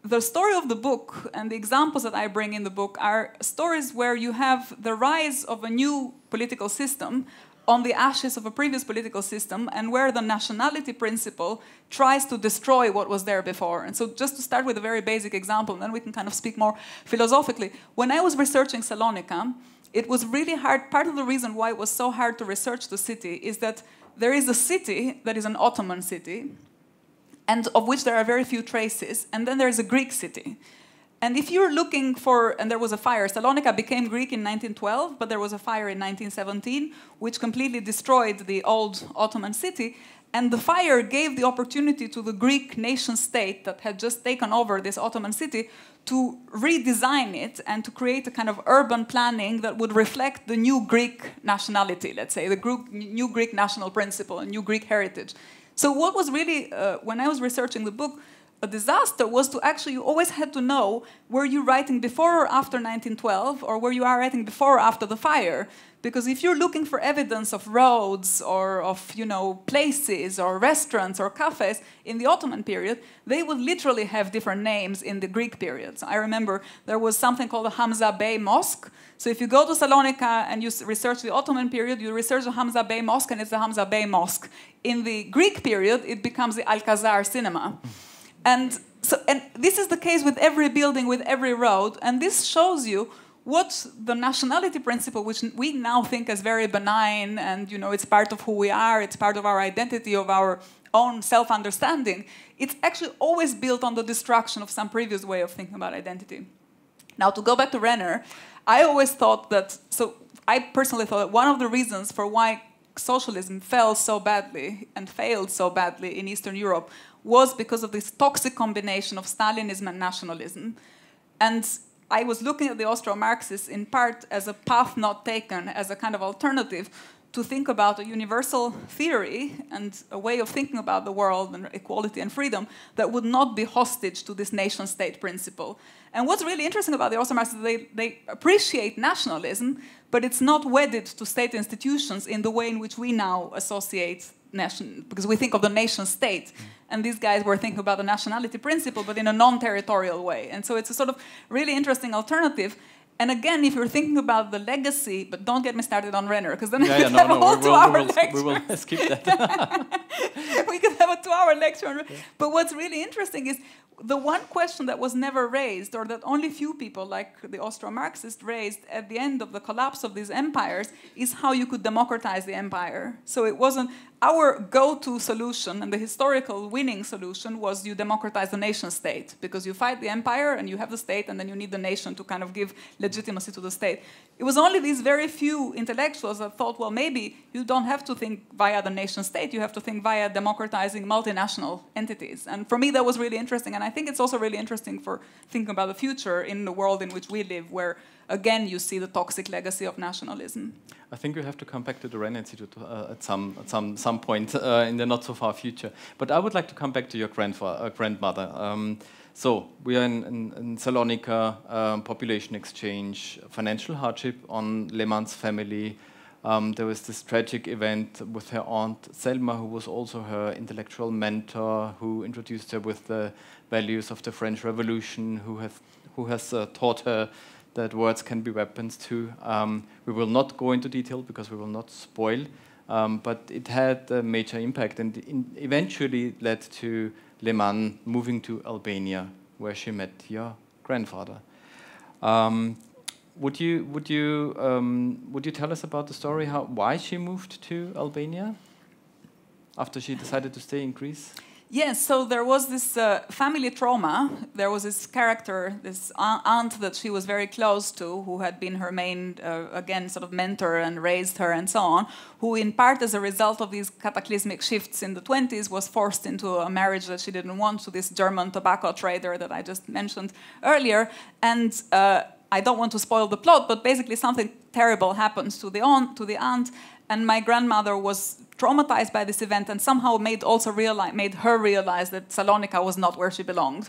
The story of the book and the examples that I bring in the book are stories where you have the rise of a new political system on the ashes of a previous political system, and where the nationality principle tries to destroy what was there before. And so just to start with a very basic example, and then we can kind of speak more philosophically. When I was researching Salonika, it was really hard. Part of the reason why it was so hard to research the city is that there is a city that is an Ottoman city, and of which there are very few traces, and then there's a Greek city. And if you're looking for, and there was a fire, Salonika became Greek in 1912, but there was a fire in 1917, which completely destroyed the old Ottoman city. And the fire gave the opportunity to the Greek nation state that had just taken over this Ottoman city to redesign it and to create a kind of urban planning that would reflect the new Greek nationality, let's say, the new Greek national principle and new Greek heritage. So what was really, when I was researching the book, a disaster was to actually, you always had to know, were you writing before or after 1912, or were you writing before or after the fire? Because if you're looking for evidence of roads or of, you know, places or restaurants or cafes in the Ottoman period, they would literally have different names in the Greek period. So I remember there was something called the Hamza Bey Mosque. So if you go to Salonika and you research the Ottoman period, you research the Hamza Bey Mosque, and it's the Hamza Bey Mosque. In the Greek period, it becomes the Alcazar Cinema. And this is the case with every building, with every road, and this shows you what the nationality principle, which we now think as very benign, and you know, it's part of who we are, it's part of our identity, of our own self-understanding, it's actually always built on the destruction of some previous way of thinking about identity. Now, to go back to Renner, I always thought that, so I personally thought that one of the reasons for why socialism fell so badly and failed so badly in Eastern Europe was because of this toxic combination of Stalinism and nationalism. And I was looking at the Austro-Marxists in part as a path not taken, as a kind of alternative to think about a universal theory and a way of thinking about the world and equality and freedom that would not be hostage to this nation-state principle. And what's really interesting about the Austro-Marxists is they appreciate nationalism, but it's not wedded to state institutions in the way in which we now associate nation, because we think of the nation-state. And these guys were thinking about the nationality principle, but in a non-territorial way. And so it's a sort of really interesting alternative. And again, if you're thinking about the legacy, but don't get me started on Renner, because then we could have a whole 2-hour lecture. We will skip that. We could have a 2-hour lecture on Renner. But what's really interesting is the one question that was never raised, or that only few people like the Austro-Marxists raised at the end of the collapse of these empires, is how you could democratize the empire. So it wasn't our go-to solution, and the historical winning solution was you democratize the nation-state, because you fight the empire and you have the state, and then you need the nation to kind of give legitimacy to the state. It was only these very few intellectuals that thought, well, maybe you don't have to think via the nation-state, you have to think via democratizing multinational entities. And for me, that was really interesting, and I think it's also really interesting for thinking about the future in the world in which we live, where, again, you see the toxic legacy of nationalism. I think we have to come back to the Renner-Institut at some point in the not-so-far future. But I would like to come back to your grandmother. So we are in Salonika, population exchange, financial hardship on Leman's family. There was this tragic event with her aunt Selma, who was also her intellectual mentor, who introduced her with the values of the French Revolution, who has taught her that words can be weapons too. We will not go into detail because we will not spoil, but it had a major impact, and eventually led to Leman moving to Albania, where she met your grandfather. Would you tell us about the story, why she moved to Albania after she decided to stay in Greece? Yes, so there was this family trauma. There was this character, this aunt that she was very close to, who had been her main, again, sort of mentor and raised her and so on, who in part as a result of these cataclysmic shifts in the 20s was forced into a marriage that she didn't want to this German tobacco trader that I just mentioned earlier. And I don't want to spoil the plot, but basically something terrible happens to the aunt, and my grandmother was traumatized by this event and somehow made her realize that Salonika was not where she belonged.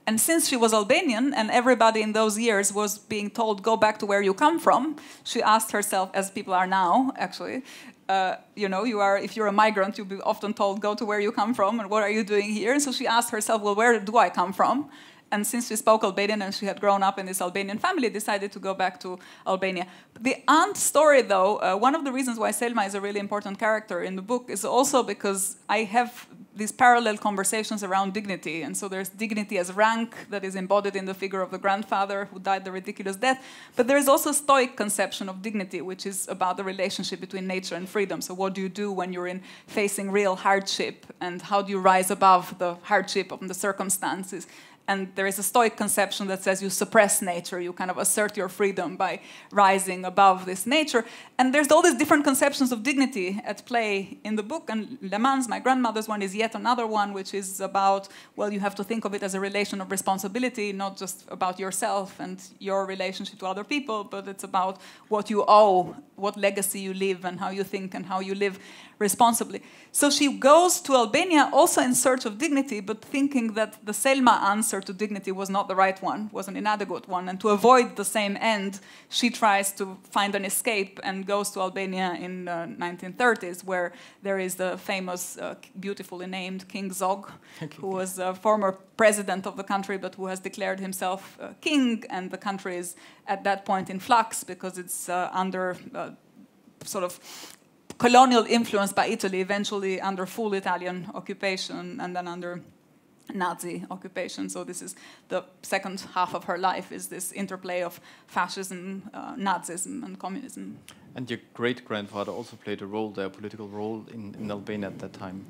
And since she was Albanian and everybody in those years was being told, go back to where you come from, she asked herself, as people are now, actually, if you're a migrant, you'll be often told, go to where you come from, and what are you doing here? And so she asked herself, well, where do I come from? And since she spoke Albanian and she had grown up in this Albanian family, decided to go back to Albania. The aunt story, though, one of the reasons why Selma is a really important character in the book is also because I have these parallel conversations around dignity. And so there's dignity as rank that is embodied in the figure of the grandfather who died the ridiculous death. But there is also a Stoic conception of dignity, which is about the relationship between nature and freedom. So what do you do when you're facing real hardship? And how do you rise above the hardship of the circumstances? And there is a Stoic conception that says you suppress nature, you kind of assert your freedom by rising above this nature. And there's all these different conceptions of dignity at play in the book. And Leman's, my grandmother's one, is yet another one, which is about, well, you have to think of it as a relation of responsibility, not just about yourself and your relationship to other people, but it's about what you owe, what legacy you leave, and how you think and how you live responsibly. So she goes to Albania also in search of dignity, but thinking that the Selma answer to dignity was not the right one, was an inadequate one. And to avoid the same end, she tries to find an escape and goes to Albania in the 1930s, where there is the famous, beautifully named King Zog, who was a former president of the country, but who has declared himself king, and the country is at that point in flux because it's under sort of colonial influence by Italy, eventually under full Italian occupation, and then under Nazi occupation. So this is the second half of her life, is this interplay of fascism, Nazism, and communism. And your great-grandfather also played a role there, a political role in Albania at that time.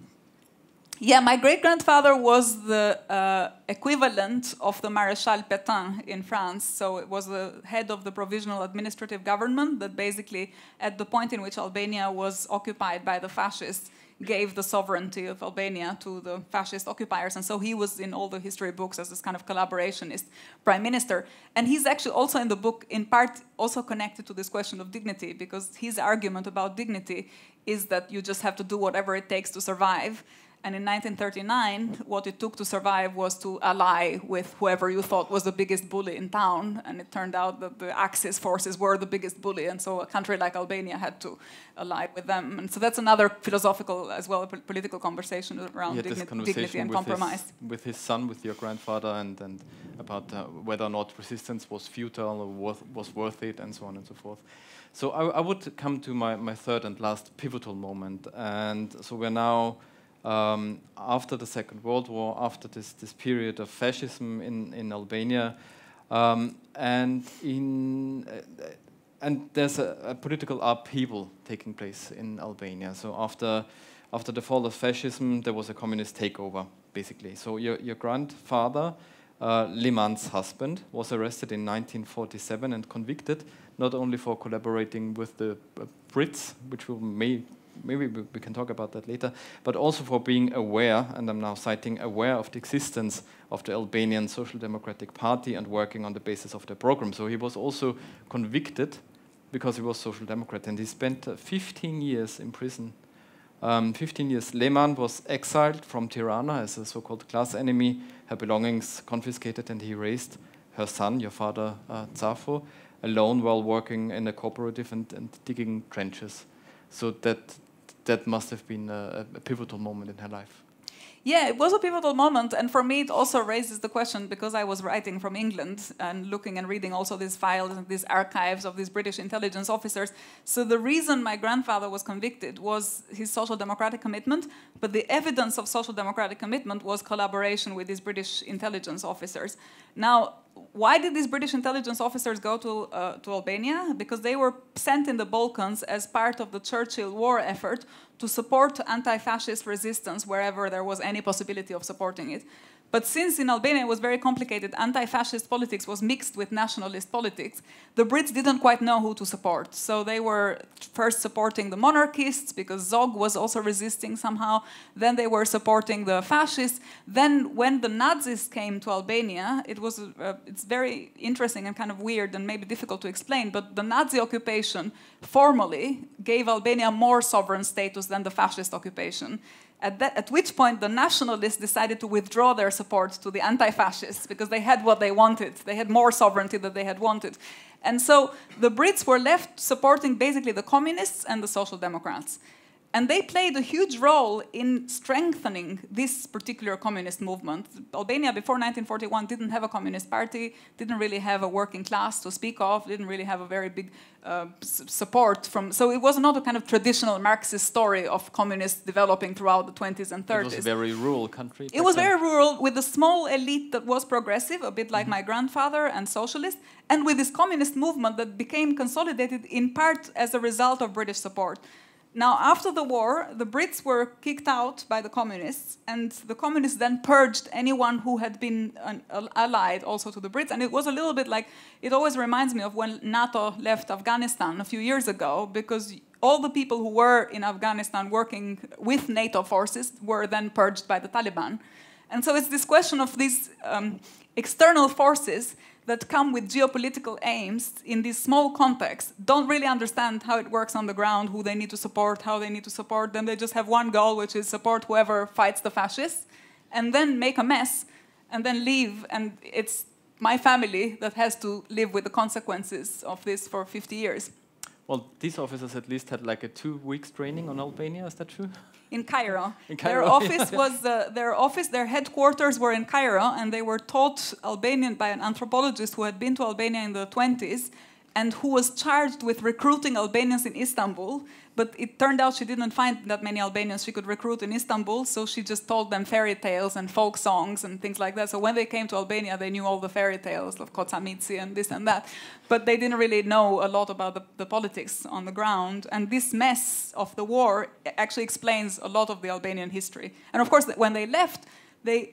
Yeah, my great-grandfather was the equivalent of the Maréchal Pétain in France. So it was the head of the provisional administrative government that basically, at the point in which Albania was occupied by the fascists, gave the sovereignty of Albania to the fascist occupiers. And so he was in all the history books as this kind of collaborationist prime minister. And he's actually also in the book, in part, also connected to this question of dignity, because his argument about dignity is that you just have to do whatever it takes to survive. And in 1939, what it took to survive was to ally with whoever you thought was the biggest bully in town. And it turned out that the Axis forces were the biggest bully. And so a country like Albania had to ally with them. And so that's another philosophical as well, political conversation around dignity and compromise. With his son, with your grandfather, and about whether or not resistance was futile or was worth it, and so on and so forth. So I would come to my third and last pivotal moment. And so we're now... after the Second World War, after this period of fascism in Albania, and there's a political upheaval taking place in Albania. So after the fall of fascism, there was a communist takeover, basically. So your grandfather, Leman's husband, was arrested in 1947 and convicted, not only for collaborating with the Brits, which maybe we can talk about that later, but also for being aware, and I'm now citing, aware of the existence of the Albanian Social Democratic Party and working on the basis of their program. So he was also convicted because he was Social Democrat, and he spent 15 years in prison. 15 years. Leman was exiled from Tirana as a so-called class enemy, her belongings confiscated, and he raised her son, your father, Zafo, alone while working in a cooperative and digging trenches. So that must have been a pivotal moment in her life. Yeah, it was a pivotal moment, and for me it also raises the question, because I was writing from England and looking and reading also these files and these archives of these British intelligence officers. So the reason my grandfather was convicted was his social democratic commitment, but the evidence of social democratic commitment was collaboration with these British intelligence officers. Now, why did these British intelligence officers go to Albania? Because they were sent in the Balkans as part of the Churchill war effort to support anti-fascist resistance wherever there was any possibility of supporting it. But since in Albania it was very complicated, anti-fascist politics was mixed with nationalist politics, the Brits didn't quite know who to support. So they were first supporting the monarchists, because Zog was also resisting somehow. Then they were supporting the fascists. Then when the Nazis came to Albania, it's very interesting and kind of weird and maybe difficult to explain, but the Nazi occupation formally gave Albania more sovereign status than the fascist occupation. At which point the nationalists decided to withdraw their support to the anti-fascists because they had what they wanted. They had more sovereignty than they had wanted. And so the Brits were left supporting basically the communists and the social democrats. And they played a huge role in strengthening this particular communist movement. Albania, before 1941, didn't have a communist party, didn't really have a working class to speak of, didn't really have a very big support from... So it was not a kind of traditional Marxist story of communists developing throughout the 20s and 30s. It was a very rural country. It was very rural, with a small elite that was progressive, a bit like my grandfather, and socialist, and with this communist movement that became consolidated in part as a result of British support. Now, after the war, the Brits were kicked out by the communists, and the communists then purged anyone who had been allied also to the Brits. And it was a little bit like, it always reminds me of when NATO left Afghanistan a few years ago, because all the people who were in Afghanistan working with NATO forces were then purged by the Taliban. And so it's this question of these external forces that come with geopolitical aims in this small context, don't really understand how it works on the ground, who they need to support, how they need to support them. They just have one goal, which is support whoever fights the fascists, and then make a mess, and then leave. And it's my family that has to live with the consequences of this for 50 years. Well, these officers at least had like a 2 weeks training on Albania, is that true? In Cairo. In Cairo. Their office was their headquarters were in Cairo, and they were taught Albanian by an anthropologist who had been to Albania in the 20s and who was charged with recruiting Albanians in Istanbul. But it turned out she didn't find that many Albanians she could recruit in Istanbul, so she just told them fairy tales and folk songs and things like that. So when they came to Albania, they knew all the fairy tales of Kocamitsi and this and that. But they didn't really know a lot about the politics on the ground. And this mess of the war actually explains a lot of the Albanian history. And of course, when they left,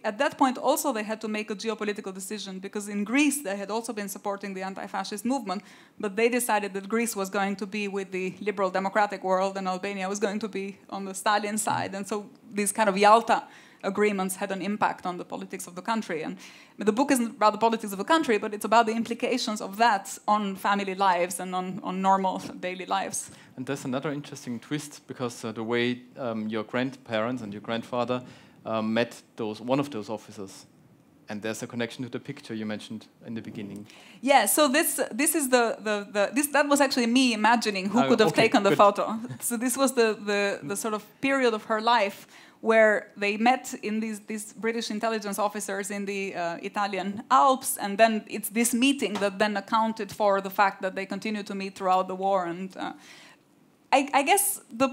at that point also they had to make a geopolitical decision, because in Greece they had also been supporting the anti-fascist movement, but they decided that Greece was going to be with the liberal democratic world and Albania was going to be on the Stalin side. And so these kind of Yalta agreements had an impact on the politics of the country. And the book isn't about the politics of the country, but it's about the implications of that on family lives and on normal daily lives. And there's another interesting twist, because the way your grandparents and your grandfather met one of those officers, and there's a connection to the picture you mentioned in the beginning. Yeah, so this is that was actually me imagining who could have taken the photo. So this was the sort of period of her life where they met in these British intelligence officers in the Italian Alps, and then it's this meeting that then accounted for the fact that they continued to meet throughout the war. And I guess the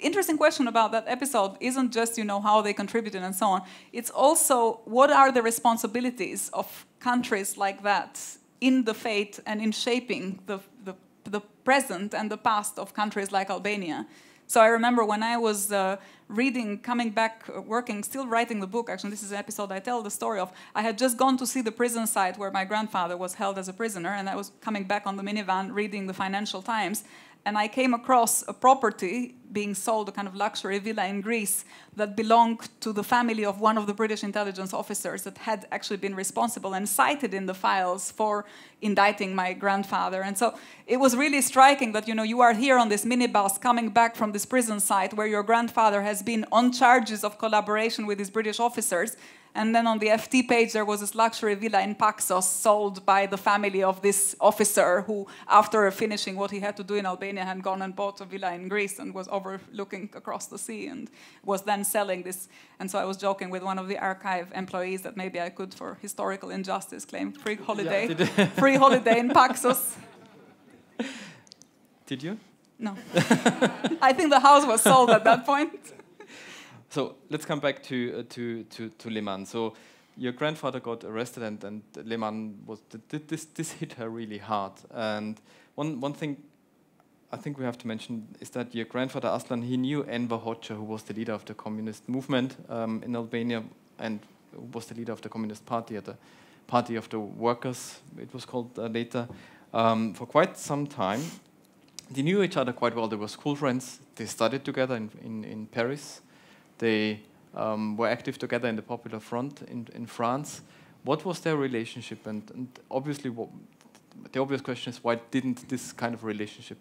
interesting question about that episode isn't just, how they contributed and so on. It's also, what are the responsibilities of countries like that in the fate and in shaping the present and the past of countries like Albania? So I remember when I was reading, coming back, working, still writing the book, actually this is an episode I tell the story of, I had just gone to see the prison site where my grandfather was held as a prisoner, and I was coming back on the minivan reading the Financial Times, and I came across a property being sold, a kind of luxury villa in Greece that belonged to the family of one of the British intelligence officers that had actually been responsible and cited in the files for indicting my grandfather. And so it was really striking that, you are here on this minibus coming back from this prison site where your grandfather has been on charges of collaboration with these British officers. And then on the FT page, there was this luxury villa in Paxos sold by the family of this officer who, after finishing what he had to do in Albania, had gone and bought a villa in Greece and was overlooking across the sea and was then selling this. And so I was joking with one of the archive employees that maybe I could, for historical injustice, claim free holiday, free holiday in Paxos. Did you? No. I think the house was sold at that point. So let's come back to Leman. So your grandfather got arrested, and Leman was this hit her really hard. And one thing I think we have to mention is that your grandfather Aslan, he knew Enver Hoxha, who was the leader of the communist movement in Albania, and who was the leader of the Communist Party, the Party of the Workers, it was called later, for quite some time. They knew each other quite well. They were school friends. They studied together in Paris. They were active together in the Popular Front in France. What was their relationship? And obviously, the obvious question is, why didn't this kind of relationship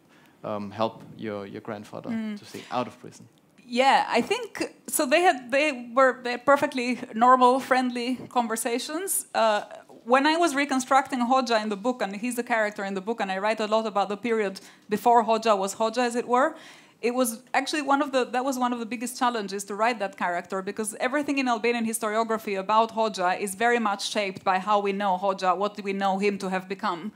help your grandfather to stay out of prison? Yeah, I think so. They had perfectly normal, friendly conversations. When I was reconstructing Hoxha in the book, and he's a character in the book, and I write a lot about the period before Hoxha was Hoxha, as it were. it was actually that was one of the biggest challenges to write that character, because everything in Albanian historiography about Hoxha is very much shaped by how we know Hoxha, what do we know him to have become.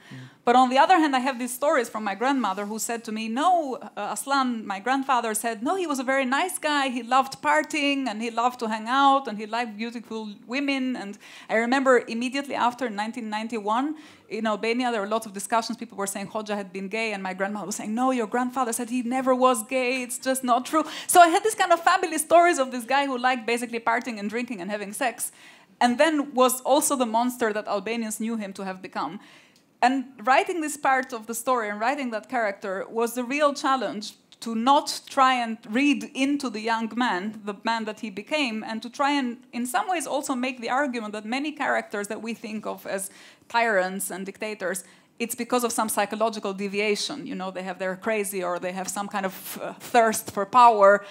But on the other hand, I have these stories from my grandmother who said to me, no, Aslan, my grandfather said, no, he was a very nice guy, he loved partying and he loved to hang out and he liked beautiful women. And I remember immediately after 1991, in Albania, there were lots of discussions. People were saying Hoxha had been gay, and my grandmother was saying, no, your grandfather said he never was gay, it's just not true. So I had this kind of fabulous stories of this guy who liked basically partying and drinking and having sex, and then was also the monster that Albanians knew him to have become. And writing this part of the story and writing that character was the real challenge, to not try and read into the young man, the man that he became, and to try and, in some ways, also make the argument that many characters that we think of as tyrants and dictators, it's because of some psychological deviation. You know, they're crazy, or they have some kind of thirst for power.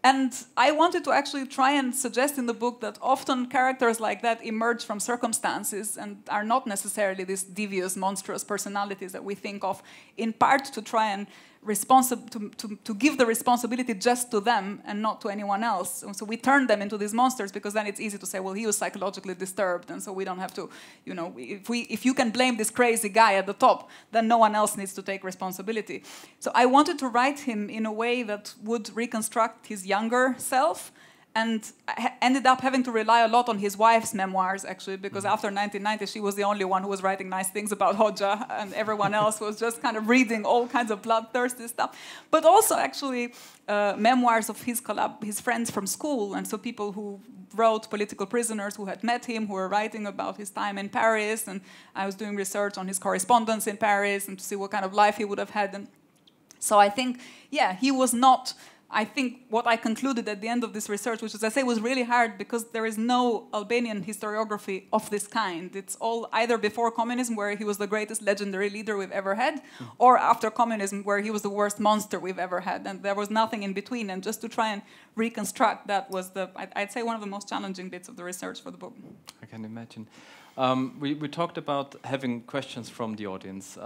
And I wanted to actually try and suggest in the book that often characters like that emerge from circumstances and are not necessarily these devious, monstrous personalities that we think of, in part to try and to give the responsibility just to them and not to anyone else. And so we turn them into these monsters, because then it's easy to say, well, he was psychologically disturbed, and so we don't have to, you know, if you can blame this crazy guy at the top, then no one else needs to take responsibility. So I wanted to write him in a way that would reconstruct his younger self, and I ended up having to rely a lot on his wife's memoirs, actually, because after 1990, she was the only one who was writing nice things about Hoxha, and everyone else was just kind of reading all kinds of bloodthirsty stuff. But also, actually, memoirs of his friends from school, and so people who wrote, political prisoners who had met him, who were writing about his time in Paris, and I was doing research on his correspondence in Paris and to see what kind of life he would have had. And so I think, yeah, he was not... I think what I concluded at the end of this research, which, as I say, was really hard, because there is no Albanian historiography of this kind. It's all either before communism, where he was the greatest legendary leader we've ever had, or after communism, where he was the worst monster we've ever had. And there was nothing in between. And just to try and reconstruct that was, I'd say, one of the most challenging bits of the research for the book. I can imagine. We talked about having questions from the audience.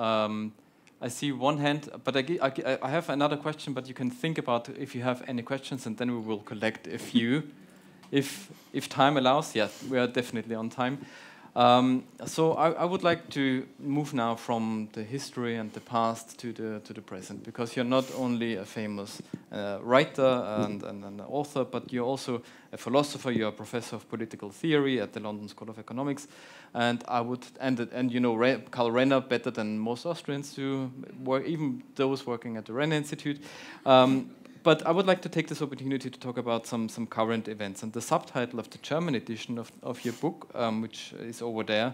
I see one hand, but I have another question, but you can think about if you have any questions, and then we will collect a few. If time allows, yes, we are definitely on time. So I would like to move now from the history and the past to the present, because you're not only a famous writer and an author, but you're also a philosopher. You're a professor of political theory at the London School of Economics, and you know Karl-Renner better than most Austrians do, even those working at the Renner-Institut. But I would like to take this opportunity to talk about some current events. And the subtitle of the German edition of your book, which is over there,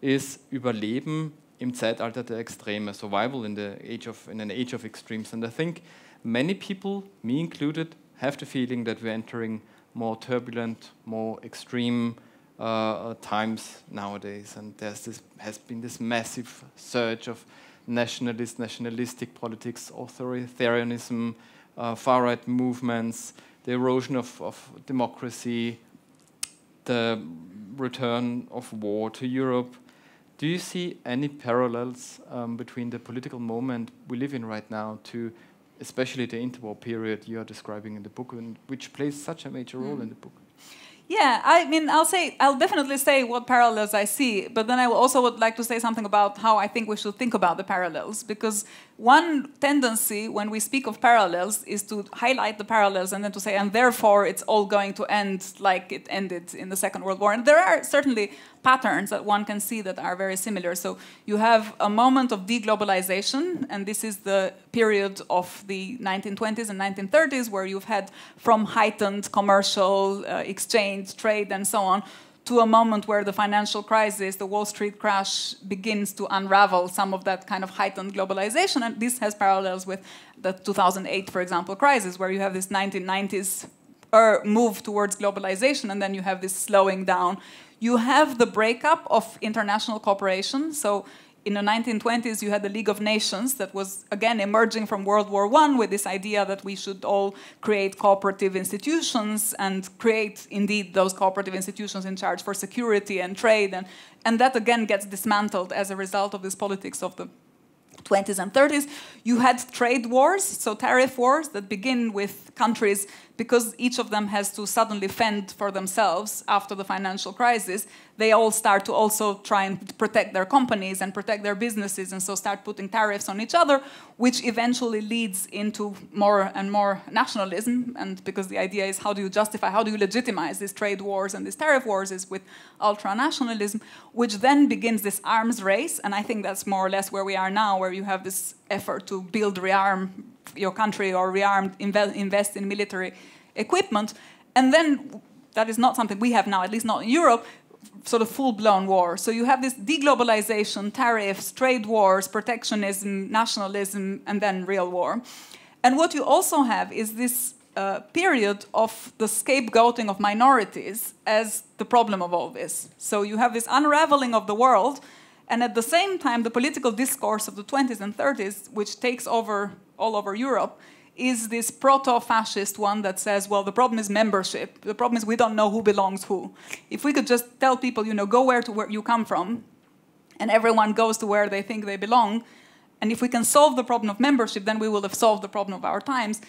is Überleben im Zeitalter der Extreme, survival in an age of extremes. And I think many people, me included, have the feeling that we're entering more turbulent, more extreme times nowadays. And has been this massive surge of nationalistic politics, authoritarianism, far-right movements, the erosion of democracy, the return of war to Europe. Do you see any parallels between the political moment we live in right now to especially the interwar period you are describing in the book, and which plays such a major role in the book? Yeah, I mean, I'll definitely say what parallels I see, but then I also would like to say something about how I think we should think about the parallels, because one tendency when we speak of parallels is to highlight the parallels and then to say, and therefore it's all going to end like it ended in the Second World War. And there are certainly patterns that one can see that are very similar. So you have a moment of deglobalization, and this is the period of the 1920s and 1930s, where you've had from heightened commercial exchange, trade, and so on, to a moment where the financial crisis, the Wall Street crash, begins to unravel some of that kind of heightened globalization. And this has parallels with the 2008, for example, crisis, where you have this 1990s move towards globalization, and then you have this slowing down. You have the breakup of international cooperation. So in the 1920s, you had the League of Nations that was, again, emerging from World War I with this idea that we should all create cooperative institutions and create, indeed, those cooperative institutions in charge for security and trade. And that, again, gets dismantled as a result of this politics of the 20s and 30s, you had trade wars, so tariff wars that begin with countries, because each of them has to suddenly fend for themselves after the financial crisis, they all start to also try and protect their companies and protect their businesses, and so start putting tariffs on each other, which eventually leads into more and more nationalism. And because the idea is, how do you justify, how do you legitimize these trade wars and these tariff wars, is with ultranationalism, which then begins this arms race. And I think that's more or less where we are now, where you have this effort to build, rearm your country, or rearm, invest in military equipment. And then that is not something we have now, at least not in Europe, sort of full-blown war. So you have this deglobalization, tariffs, trade wars, protectionism, nationalism, and then real war. And what you also have is this period of the scapegoating of minorities as the problem of all this. So you have this unraveling of the world, and at the same time, the political discourse of the 20s and 30s, which takes over all over Europe, is this proto-fascist one that says, well, the problem is membership. The problem is we don't know who belongs who. If we could just tell people, you know, go where you come from, and everyone goes to where they think they belong, and if we can solve the problem of membership, then we will have solved the problem of our times.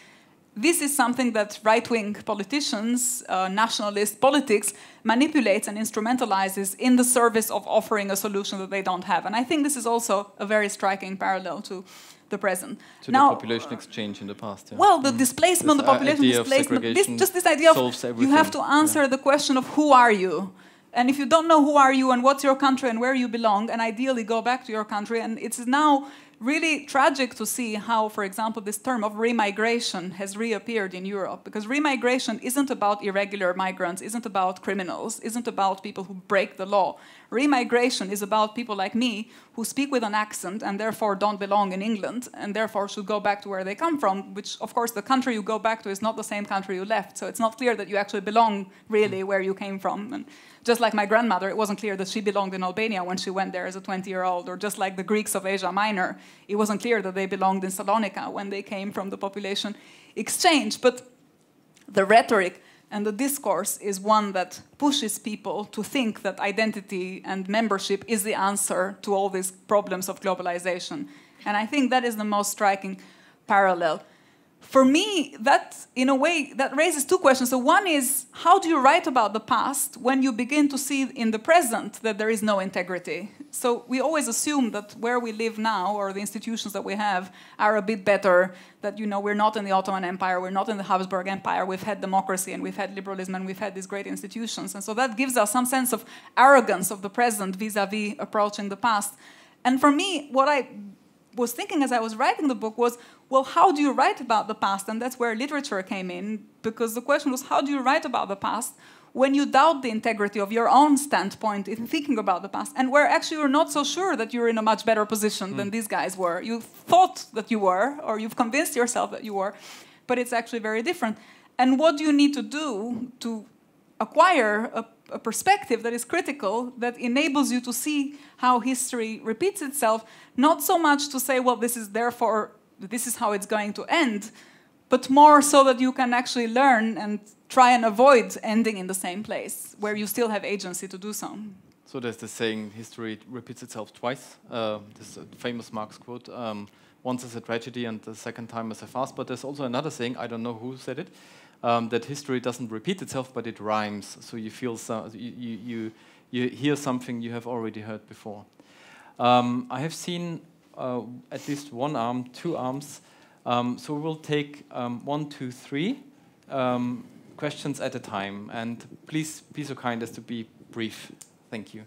This is something that right-wing politicians, nationalist politics, manipulates and instrumentalizes in the service of offering a solution that they don't have. And I think this is also a very striking parallel to the present. To now, the population exchange in the past. Yeah. Well, the displacement, the population displacement, just this idea of you have to answer the question of who are you? And if you don't know who are you and what's your country and where you belong, and ideally go back to your country, and it's now really tragic to see how, for example, this term of remigration has reappeared in Europe. Because remigration isn't about irregular migrants, isn't about criminals, isn't about people who break the law. Remigration is about people like me who speak with an accent and therefore don't belong in England and therefore should go back to where they come from, which, of course, the country you go back to is not the same country you left. So it's not clear that you actually belong really where you came from. And just like my grandmother, it wasn't clear that she belonged in Albania when she went there as a 20-year-old, or just like the Greeks of Asia Minor, it wasn't clear that they belonged in Salonika when they came from the population exchange. But the rhetoric and the discourse is one that pushes people to think that identity and membership is the answer to all these problems of globalization. And I think that is the most striking parallel. For me, that, in a way, that raises two questions. So one is, how do you write about the past when you begin to see in the present that there is no integrity? So we always assume that where we live now, or the institutions that we have, are a bit better, that, you know, we're not in the Ottoman Empire, we're not in the Habsburg Empire, we've had democracy and we've had liberalism and we've had these great institutions. And so that gives us some sense of arrogance of the present vis-a-vis approaching the past. And for me, what I was thinking as I was writing the book was, well, how do you write about the past? And that's where literature came in, because the question was, how do you write about the past when you doubt the integrity of your own standpoint in thinking about the past, and where actually you're not so sure that you're in a much better position than these guys were. You thought that you were, or you've convinced yourself that you were, but it's actually very different. And what do you need to do to acquire a perspective that is critical, that enables you to see how history repeats itself, not so much to say, well, this is therefore, this is how it's going to end, but more so that you can actually learn and try and avoid ending in the same place, where you still have agency to do so. So there's the saying, history repeats itself twice. This famous Marx quote, once as a tragedy and the second time as a farce. But there's also another saying, I don't know who said it, that history doesn't repeat itself, but it rhymes. So you feel you hear something you have already heard before. I have seen at least one arm, two arms. So we'll take 1, 2, 3 questions at a time. And please be so kind as to be brief. Thank you.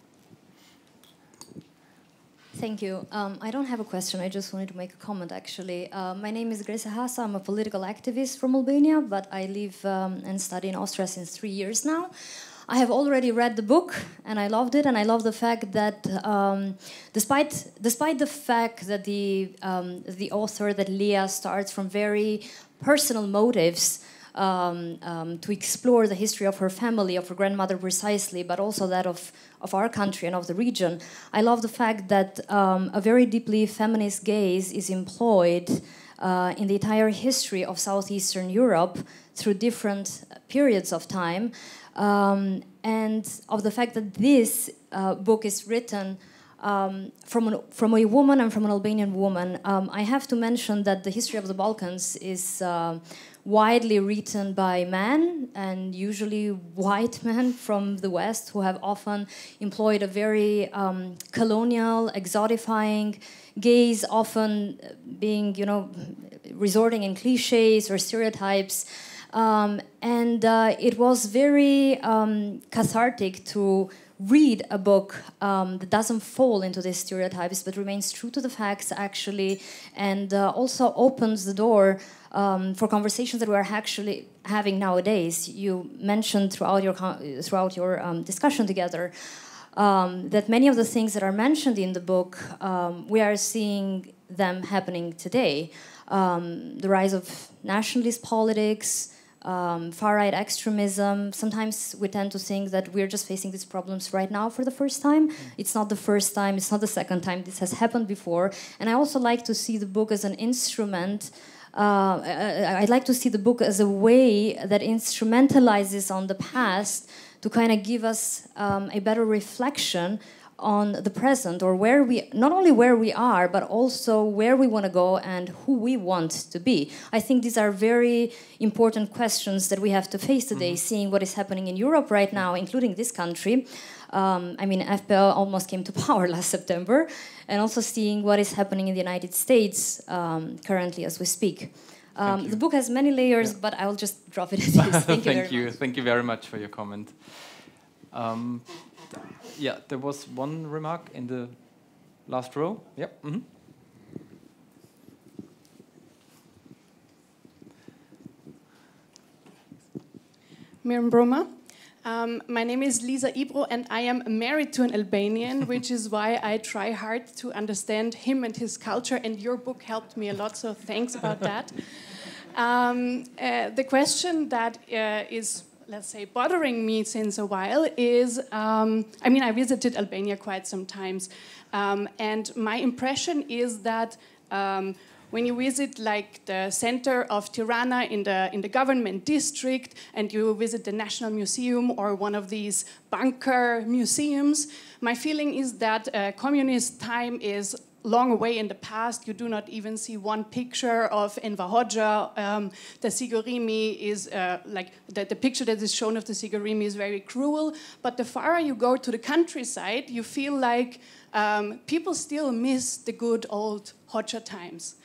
Thank you. I don't have a question. I just wanted to make a comment, actually. My name is Gresa Hasa. I'm a political activist from Albania, but I live and study in Austria since 3 years now. I have already read the book, and I loved it, and I love the fact that despite the fact that the author, that Lea, starts from very personal motives to explore the history of her family, of her grandmother precisely, but also that of our country and of the region, I love the fact that a very deeply feminist gaze is employed in the entire history of Southeastern Europe through different periods of time. And of the fact that this book is written from a woman and from an Albanian woman. I have to mention that the history of the Balkans is widely written by men, and usually white men from the West, who have often employed a very colonial, exotifying gaze, often being, resorting in cliches or stereotypes. And it was very cathartic to read a book that doesn't fall into these stereotypes but remains true to the facts, actually, and also opens the door for conversations that we're actually having nowadays. You mentioned throughout your discussion together that many of the things that are mentioned in the book, we are seeing them happening today. The rise of nationalist politics, far-right extremism. Sometimes we tend to think that we're just facing these problems right now for the first time. It's not the first time, it's not the second time. This has happened before. And I also like to see the book as an instrument. I'd like to see the book as a way that instrumentalizes on the past to kind of give us a better reflection on the present, or where we, not only where we are, but also where we want to go and who we want to be. I think these are very important questions that we have to face today, seeing what is happening in Europe right now, including this country. FPL almost came to power last September, and also seeing what is happening in the United States currently as we speak. The book has many layers, but I will just drop it at this. Thank you very much. Thank you very much for your comment. Yeah, there was one remark in the last row. Yep. Miriam Broma. My name is Lea Ypi, and I am married to an Albanian, which is why I try hard to understand him and his culture, and your book helped me a lot, so thanks about that. The question that is, let's say, bothering me since a while is, I visited Albania quite some times, and my impression is that when you visit like the center of Tirana in the government district, and you visit the National Museum or one of these bunker museums, my feeling is that communist time is long away in the past. You do not even see one picture of Enver Hoxha. The Sigurimi is like the picture that is shown of the Sigurimi is very cruel. But the farther you go to the countryside, you feel like people still miss the good old Hoxha times.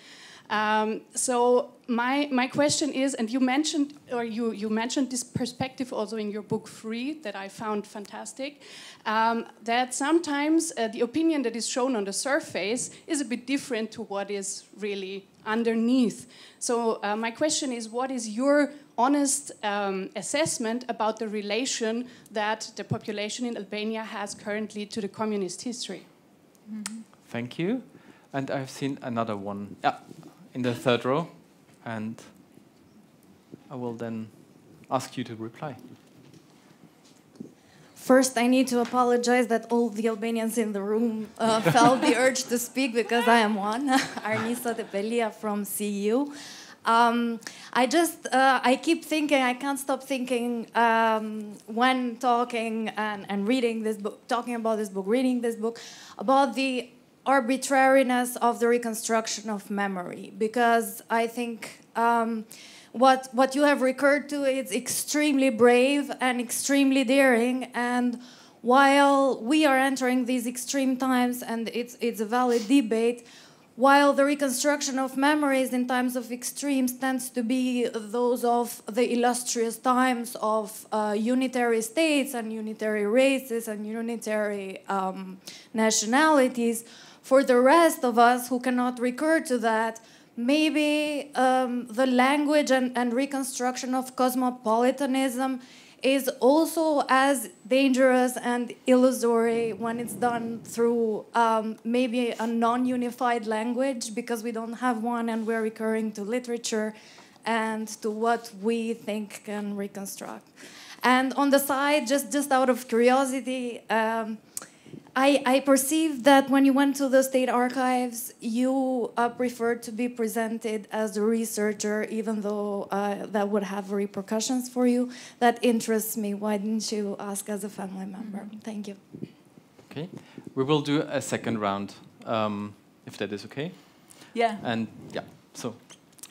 So my question is, and you mentioned this perspective also in your book Free, that I found fantastic, that sometimes the opinion that is shown on the surface is a bit different to what is really underneath. So my question is, what is your honest assessment about the relation that the population in Albania has currently to the communist history? Thank you. And I've seen another one. Yeah. In the third row, and I will then ask you to reply. First, I need to apologize that all the Albanians in the room felt the urge to speak, because I am one, Arnisa Tepelia from CU. I keep thinking, I can't stop thinking when talking and reading this book, talking about this book, reading this book, about the arbitrariness of the reconstruction of memory, because I think what you have recurred to is extremely brave and extremely daring, and while we are entering these extreme times, and it's a valid debate, while the reconstruction of memories in times of extremes tends to be those of the illustrious times of unitary states and unitary races and unitary nationalities, for the rest of us who cannot recur to that, maybe the language and reconstruction of cosmopolitanism is also as dangerous and illusory when it's done through maybe a non-unified language, because we don't have one and we're recurring to literature and to what we think can reconstruct. And on the side, just out of curiosity, I perceived that when you went to the state archives, you preferred to be presented as a researcher, even though that would have repercussions for you. That interests me. Why didn't you ask as a family member? Thank you. Okay. We will do a second round, if that is okay. Yeah. And yeah, so.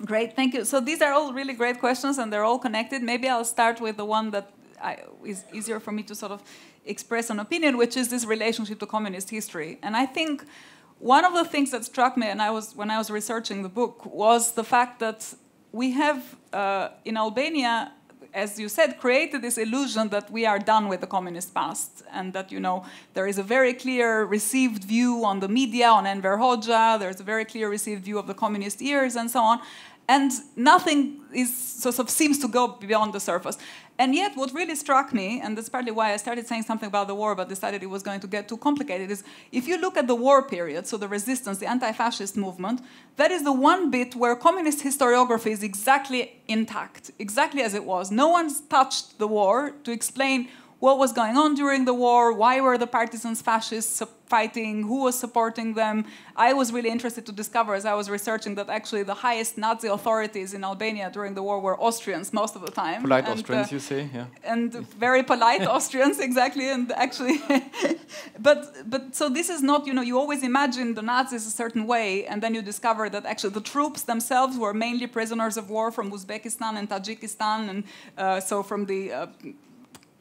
Great, thank you. So these are all really great questions, and they're all connected. Maybe I'll start with the one that is easier for me to sort of express an opinion, which is this relationship to communist history. And I think one of the things that struck me, and when I was researching the book, was the fact that we have in Albania, as you said, created this illusion that we are done with the communist past, and that, you know, there is a very clear received view on the media, on Enver Hoxha, there's a very clear received view of the communist years, and so on, and nothing is sort of seems to go beyond the surface. And yet, what really struck me, and that's partly why I started saying something about the war, but decided it was going to get too complicated, is if you look at the war period, so the resistance, the anti-fascist movement, that is the one bit where communist historiography is exactly intact, exactly as it was. No one's touched the war to explain what was going on during the war, why were the partisans fascists fighting, who was supporting them. I was really interested to discover, as I was researching, that actually the highest Nazi authorities in Albania during the war were Austrians most of the time. Polite Austrians, you say, yeah. And very polite Austrians, exactly, and actually, but so this is not, you know, you always imagine the Nazis a certain way, and then you discover that actually the troops themselves were mainly prisoners of war from Uzbekistan and Tajikistan, and so from the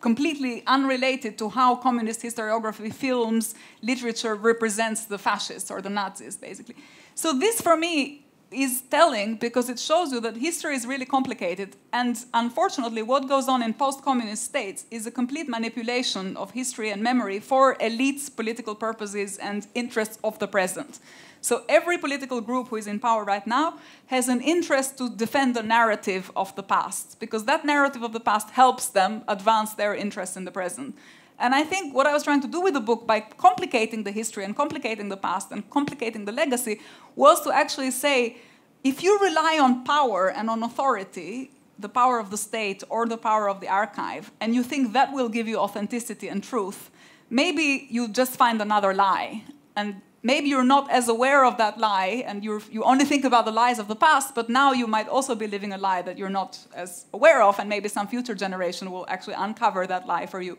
completely unrelated to how communist historiography, films, literature represents the fascists or the Nazis, basically. So this, for me, is telling because it shows you that history is really complicated, and unfortunately what goes on in post-communist states is a complete manipulation of history and memory for elites' political purposes and interests of the present. So every political group who is in power right now has an interest to defend the narrative of the past, because that narrative of the past helps them advance their interests in the present. And I think what I was trying to do with the book, by complicating the history and complicating the past and complicating the legacy, was to actually say, if you rely on power and on authority, the power of the state or the power of the archive, and you think that will give you authenticity and truth, maybe you just find another lie. And maybe you're not as aware of that lie, and you only think about the lies of the past, but now you might also be living a lie that you're not as aware of, and maybe some future generation will actually uncover that lie for you.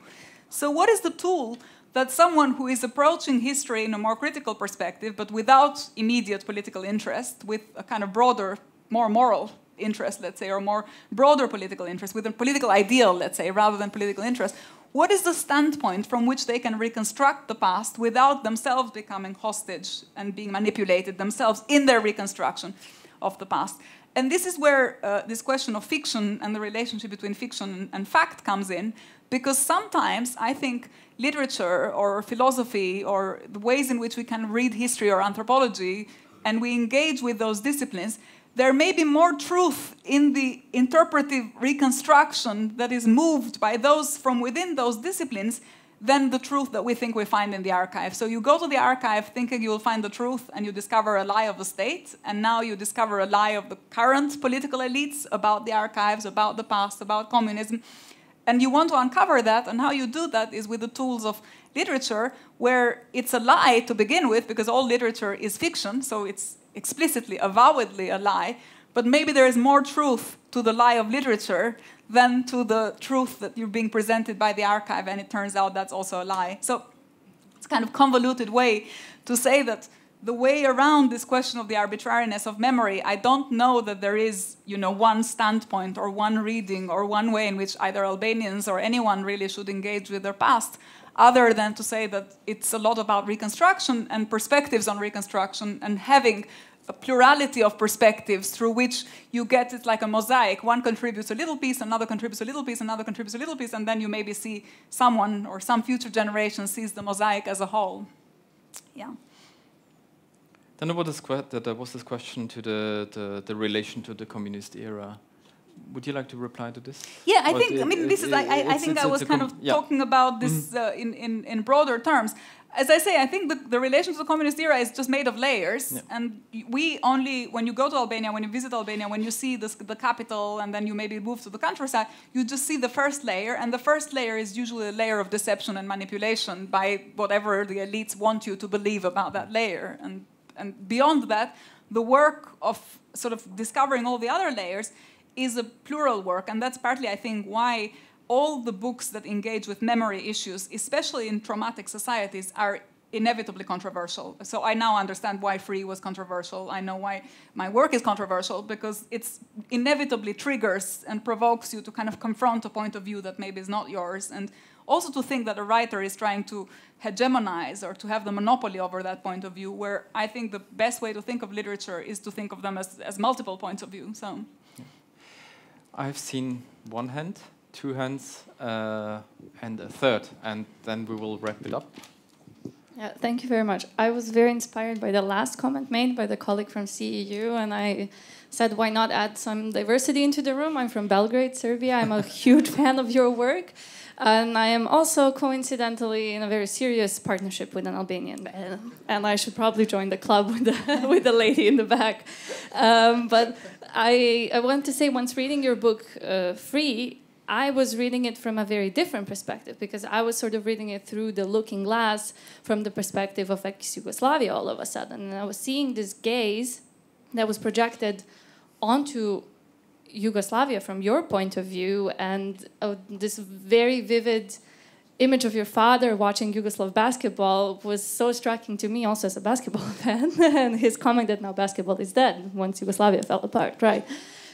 So what is the tool that someone who is approaching history in a more critical perspective, but without immediate political interest, with a kind of broader, more moral interest, let's say, or more broader political interest, with a political ideal, let's say, rather than political interest, what is the standpoint from which they can reconstruct the past without themselves becoming hostage and being manipulated themselves in their reconstruction of the past? And this is where this question of fiction and the relationship between fiction and fact comes in, because sometimes I think literature or philosophy or the ways in which we can read history or anthropology and we engage with those disciplines, there may be more truth in the interpretive reconstruction that is moved by those from within those disciplines than the truth that we think we find in the archive. So you go to the archive thinking you will find the truth, and you discover a lie of the state, and now you discover a lie of the current political elites about the archives, about the past, about communism. And you want to uncover that, and how you do that is with the tools of literature, where it's a lie to begin with, because all literature is fiction, so it's explicitly, avowedly a lie, but maybe there is more truth to the lie of literature than to the truth that you're being presented by the archive, and it turns out that's also a lie. So it's a kind of convoluted way to say that the way around this question of the arbitrariness of memory, I don't know that there is, you know, one standpoint or one reading or one way in which either Albanians or anyone really should engage with their past, other than to say that it's a lot about reconstruction and perspectives on reconstruction and having a plurality of perspectives through which you get it like a mosaic. One contributes a little piece, another contributes a little piece, another contributes a little piece, and then you maybe see someone or some future generation sees the mosaic as a whole. Yeah. Then there was this question to the relation to the communist era. Would you like to reply to this? Yeah, I think. This is. I think I was kind of talking about this in broader terms. As I say, I think the relation to the communist era is just made of layers, and we only, when you go to Albania, when you visit Albania, when you see the capital, and then you maybe move to the countryside, you just see the first layer, and the first layer is usually a layer of deception and manipulation by whatever the elites want you to believe about that layer, and beyond that, the work of sort of discovering all the other layers is a plural work, and that's partly, I think, why all the books that engage with memory issues, especially in traumatic societies, are inevitably controversial. So I now understand why Free was controversial. I know why my work is controversial, because it's inevitably triggers and provokes you to kind of confront a point of view that maybe is not yours, and also to think that a writer is trying to hegemonize or to have the monopoly over that point of view, where I think the best way to think of literature is to think of them as multiple points of view. So, I've seen one hand, two hands, and a third, and then we will wrap it up. Yeah, thank you very much. I was very inspired by the last comment made by the colleague from CEU, and I said, why not add some diversity into the room? I'm from Belgrade, Serbia. I'm a huge fan of your work. And I am also coincidentally in a very serious partnership with an Albanian man. And I should probably join the club with the lady in the back. But I want to say, once reading your book, Free, I was reading it from a very different perspective, because I was sort of reading it through the looking glass from the perspective of ex-Yugoslavia all of a sudden. And I was seeing this gaze that was projected onto Yugoslavia from your point of view, and this very vivid image of your father watching Yugoslav basketball was so striking to me also as a basketball fan. And his comment that now basketball is dead once Yugoslavia fell apart, right?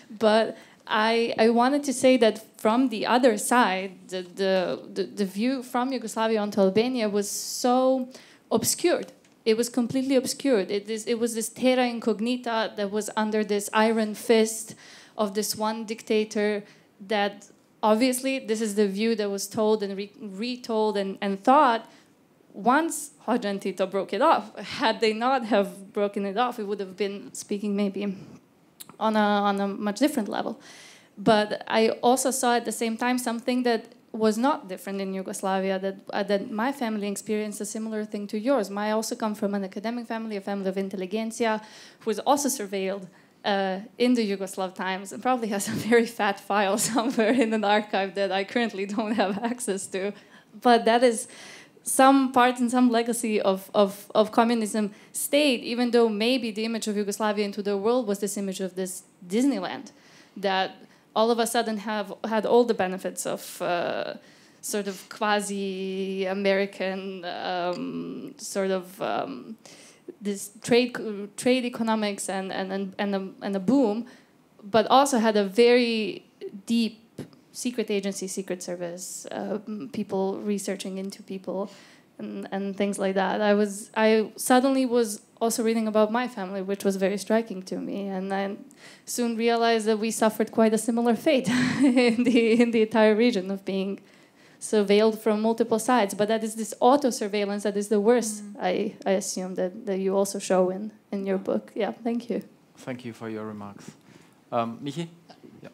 But I wanted to say that from the other side, the view from Yugoslavia onto Albania was so obscured. It was completely obscured. It was this terra incognita that was under this iron fist of this one dictator, that obviously this is the view that was told and retold and thought once Hodge and Tito broke it off. Had they not have broken it off, it would have been speaking maybe on a much different level. But I also saw at the same time something that was not different in Yugoslavia, that my family experienced a similar thing to yours. I also come from an academic family, a family of intelligentsia, who was also surveilled in the Yugoslav times, and probably has a very fat file somewhere in an archive that I currently don't have access to. But that is some part and some legacy of communism stayed, even though maybe the image of Yugoslavia into the world was this image of this Disneyland that all of a sudden had all the benefits of sort of quasi-American this trade economics and a boom, but also had a very deep secret agency, secret service, people researching into people, and things like that. I suddenly was also reading about my family, which was very striking to me, and I soon realized that we suffered quite a similar fate in the entire region of being surveilled from multiple sides. But that is this auto-surveillance that is the worst, I assume, that you also show in your book. Yeah, thank you. Thank you for your remarks. Michi? Yeah.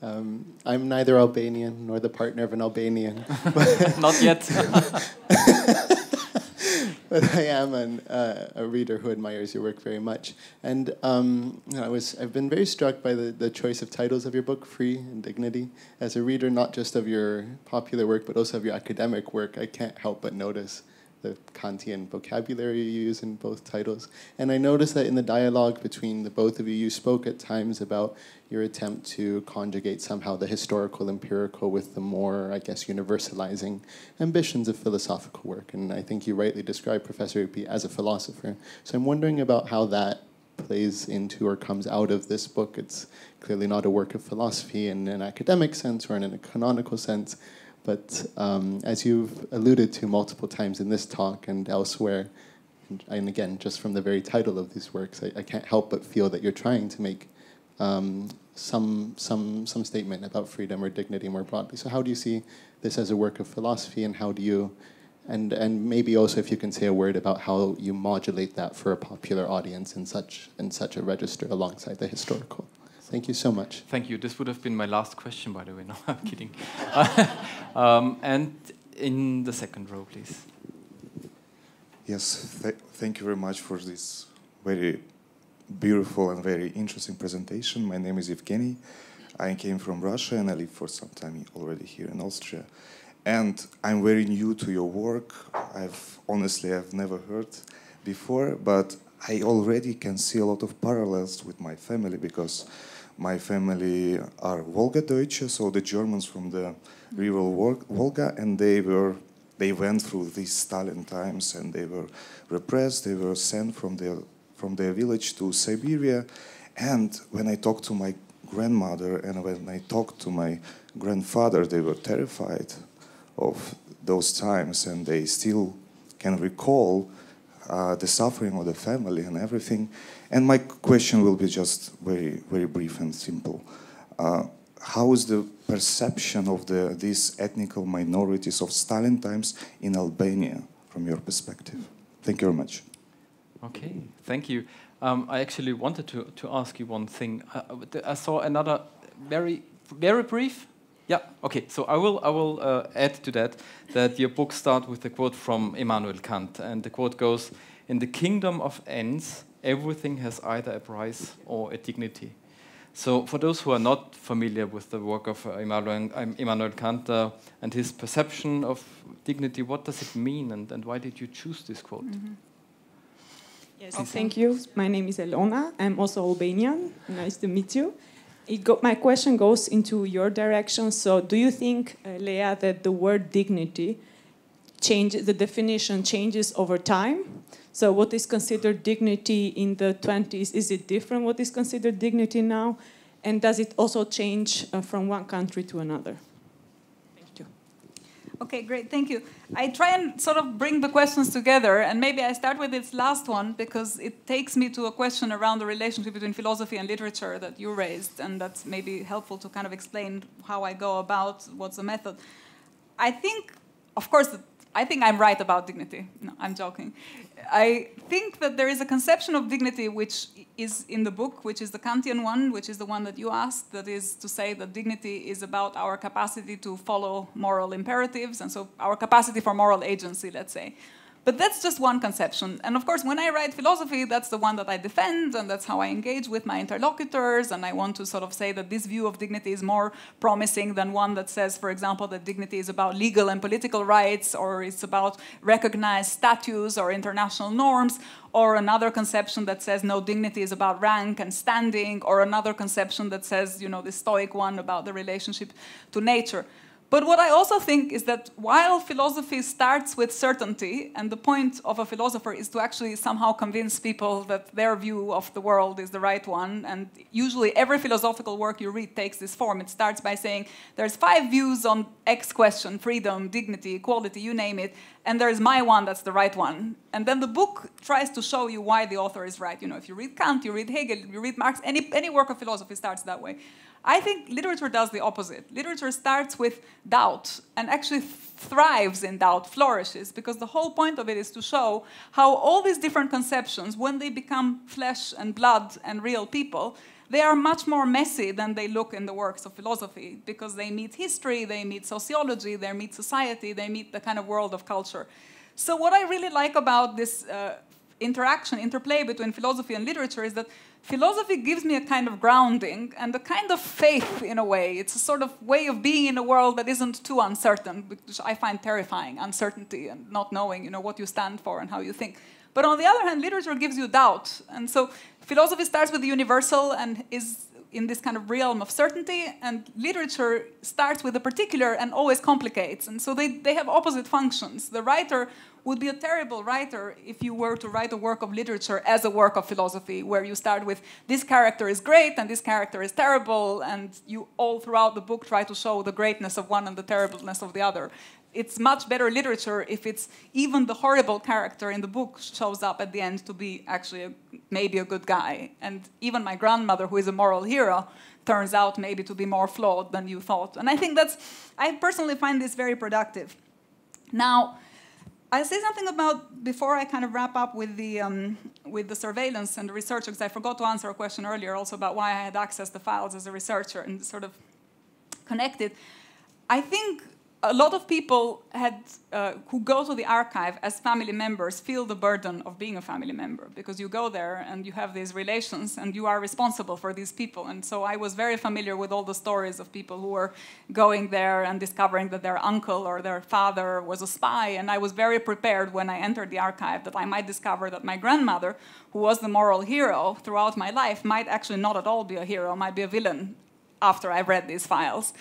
I'm neither Albanian nor the partner of an Albanian. Not yet. But I am a reader who admires your work very much. And I've been very struck by the choice of titles of your book, Free and Dignity. As a reader, not just of your popular work, but also of your academic work, I can't help but notice the Kantian vocabulary you use in both titles. And I noticed that in the dialogue between the both of you, you spoke at times about your attempt to conjugate somehow the historical empirical with the more, I guess, universalizing ambitions of philosophical work. And I think you rightly described Professor Ypi as a philosopher. So I'm wondering about how that plays into or comes out of this book. It's clearly not a work of philosophy in an academic sense or in a canonical sense. But as you've alluded to multiple times in this talk and elsewhere, and again, just from the very title of these works, I can't help but feel that you're trying to make some statement about freedom or dignity more broadly. So how do you see this as a work of philosophy, and how do you, and maybe also if you can say a word about how you modulate that for a popular audience in such a register alongside the historical? Thank you so much. Thank you. This would have been my last question, by the way. No, I'm kidding. And in the second row, please. Yes, thank you very much for this very beautiful and very interesting presentation. My name is Evgeny. I came from Russia and I live for some time already here in Austria. And I'm very new to your work. I've never heard before, but I already can see a lot of parallels with my family, because my family are Volga Deutsche, so the Germans from the river Volga, and they were they went through these Stalin times, and they were repressed. They were sent from their village to Siberia. And when I talked to my grandmother and when I talked to my grandfather, they were terrified of those times, and they still can recall the suffering of the family and everything. And my question will be just very, very brief and simple. How is the perception of these ethnical minorities of Stalin times in Albania from your perspective? Thank you very much. Okay, thank you. I actually wanted to ask you one thing. I saw another very, very brief. Yeah. Okay. So I will add to that your book starts with a quote from Immanuel Kant, and the quote goes, "In the kingdom of ends, everything has either a price or a dignity." So for those who are not familiar with the work of Immanuel Kant and his perception of dignity, what does it mean, and why did you choose this quote? Mm-hmm. Yes, thank you. My name is Elona. I'm also Albanian. Nice to meet you. My question goes into your direction. So do you think, Lea, that the word dignity the definition changes over time? So what is considered dignity in the 20s, is it different what is considered dignity now? And does it also change from one country to another? Thank you. Okay, great, thank you. I try and sort of bring the questions together, and maybe I start with this last one because it takes me to a question around the relationship between philosophy and literature that you raised, and that's maybe helpful to kind of explain how I go about what's the method. I think, of course, I think I'm right about dignity. No, I'm joking. I think that there is a conception of dignity which is in the book, which is the Kantian one, which is the one that you asked, that is to say that dignity is about our capacity to follow moral imperatives, and so our capacity for moral agency, let's say. But that's just one conception. And of course, when I write philosophy, that's the one that I defend, and that's how I engage with my interlocutors. And I want to sort of say that this view of dignity is more promising than one that says, for example, that dignity is about legal and political rights, or it's about recognized statues or international norms, or another conception that says, no, dignity is about rank and standing, or another conception that says, you know, the Stoic one about the relationship to nature. But what I also think is that while philosophy starts with certainty, and the point of a philosopher is to actually somehow convince people that their view of the world is the right one, and usually every philosophical work you read takes this form. It starts by saying, there's 5 views on X question, freedom, dignity, equality, you name it, and there's my one that's the right one. And then the book tries to show you why the author is right. You know, if you read Kant, you read Hegel, you read Marx, any work of philosophy starts that way. I think literature does the opposite. Literature starts with doubt and actually thrives in doubt, flourishes, because the whole point of it is to show how all these different conceptions, when they become flesh and blood and real people, they are much more messy than they look in the works of philosophy, because they meet history, they meet sociology, they meet society, they meet the kind of world of culture. So what I really like about this interplay between philosophy and literature is that philosophy gives me a kind of grounding and a kind of faith in a way. It's a sort of way of being in a world that isn't too uncertain, which I find terrifying, uncertainty and not knowing, you know, what you stand for and how you think. But on the other hand, literature gives you doubt. And so philosophy starts with the universal and is in this kind of realm of certainty, and literature starts with the particular and always complicates. And so they have opposite functions. The writer would be a terrible writer if you were to write a work of literature as a work of philosophy, where you start with, this character is great and this character is terrible, and you all throughout the book try to show the greatness of one and the terribleness of the other. It's much better literature if it's even the horrible character in the book shows up at the end to be actually maybe a good guy. And even my grandmother, who is a moral hero, turns out maybe to be more flawed than you thought. And I think I personally find this very productive. Now, I'll say something about, before I kind of wrap up with the surveillance and the research, because I forgot to answer a question earlier also about why I had accessed the files as a researcher and sort of connected. I think a lot of people who go to the archive as family members feel the burden of being a family member, because you go there and you have these relations and you are responsible for these people. And so I was very familiar with all the stories of people who were going there and discovering that their uncle or their father was a spy. And I was very prepared when I entered the archive that I might discover that my grandmother, who was the moral hero throughout my life, might actually not at all be a hero, might be a villain after I've read these files.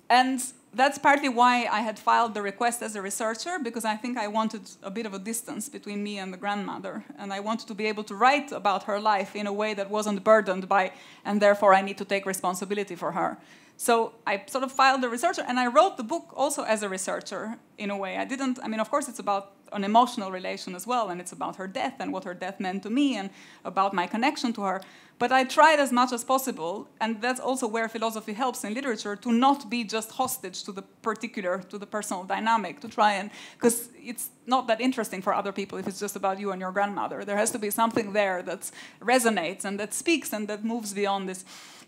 And that's partly why I had filed the request as a researcher, because I think I wanted a bit of a distance between me and the grandmother, and I wanted to be able to write about her life in a way that wasn't burdened by, and therefore I need to take responsibility for her. So I sort of filed the researcher, and I wrote the book also as a researcher in a way. I mean, of course, it's about an emotional relation as well, and it's about her death and what her death meant to me and about my connection to her. But I tried as much as possible, and that's also where philosophy helps in literature, to not be just hostage to the particular, to the personal dynamic, to try and, because it's not that interesting for other people if it's just about you and your grandmother. There has to be something there that resonates and that speaks and that moves beyond this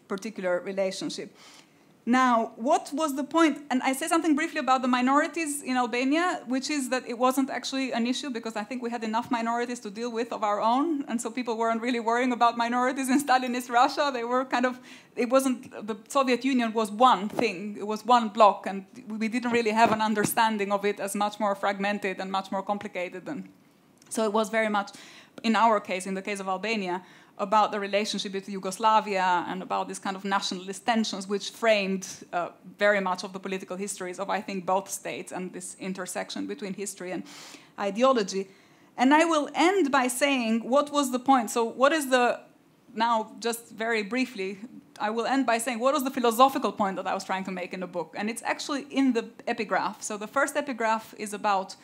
particular relationship. Now, what was the point? And I say something briefly about the minorities in Albania, which is that it wasn't actually an issue because I think we had enough minorities to deal with of our own. And so people weren't really worrying about minorities in Stalinist Russia. They were kind of, it wasn't, the Soviet Union was one thing. It was one bloc. And we didn't really have an understanding of it as much more fragmented and much more complicated. And so it was very much, in our case, in the case of Albania, about the relationship with Yugoslavia and about this kind of nationalist tensions which framed very much of the political histories of, I think, both states and this intersection between history and ideology. And I will end by saying, what was the point? So what is the, now just very briefly, I will end by saying, what was the philosophical point that I was trying to make in the book? And it's actually in the epigraph. So the first epigraph is about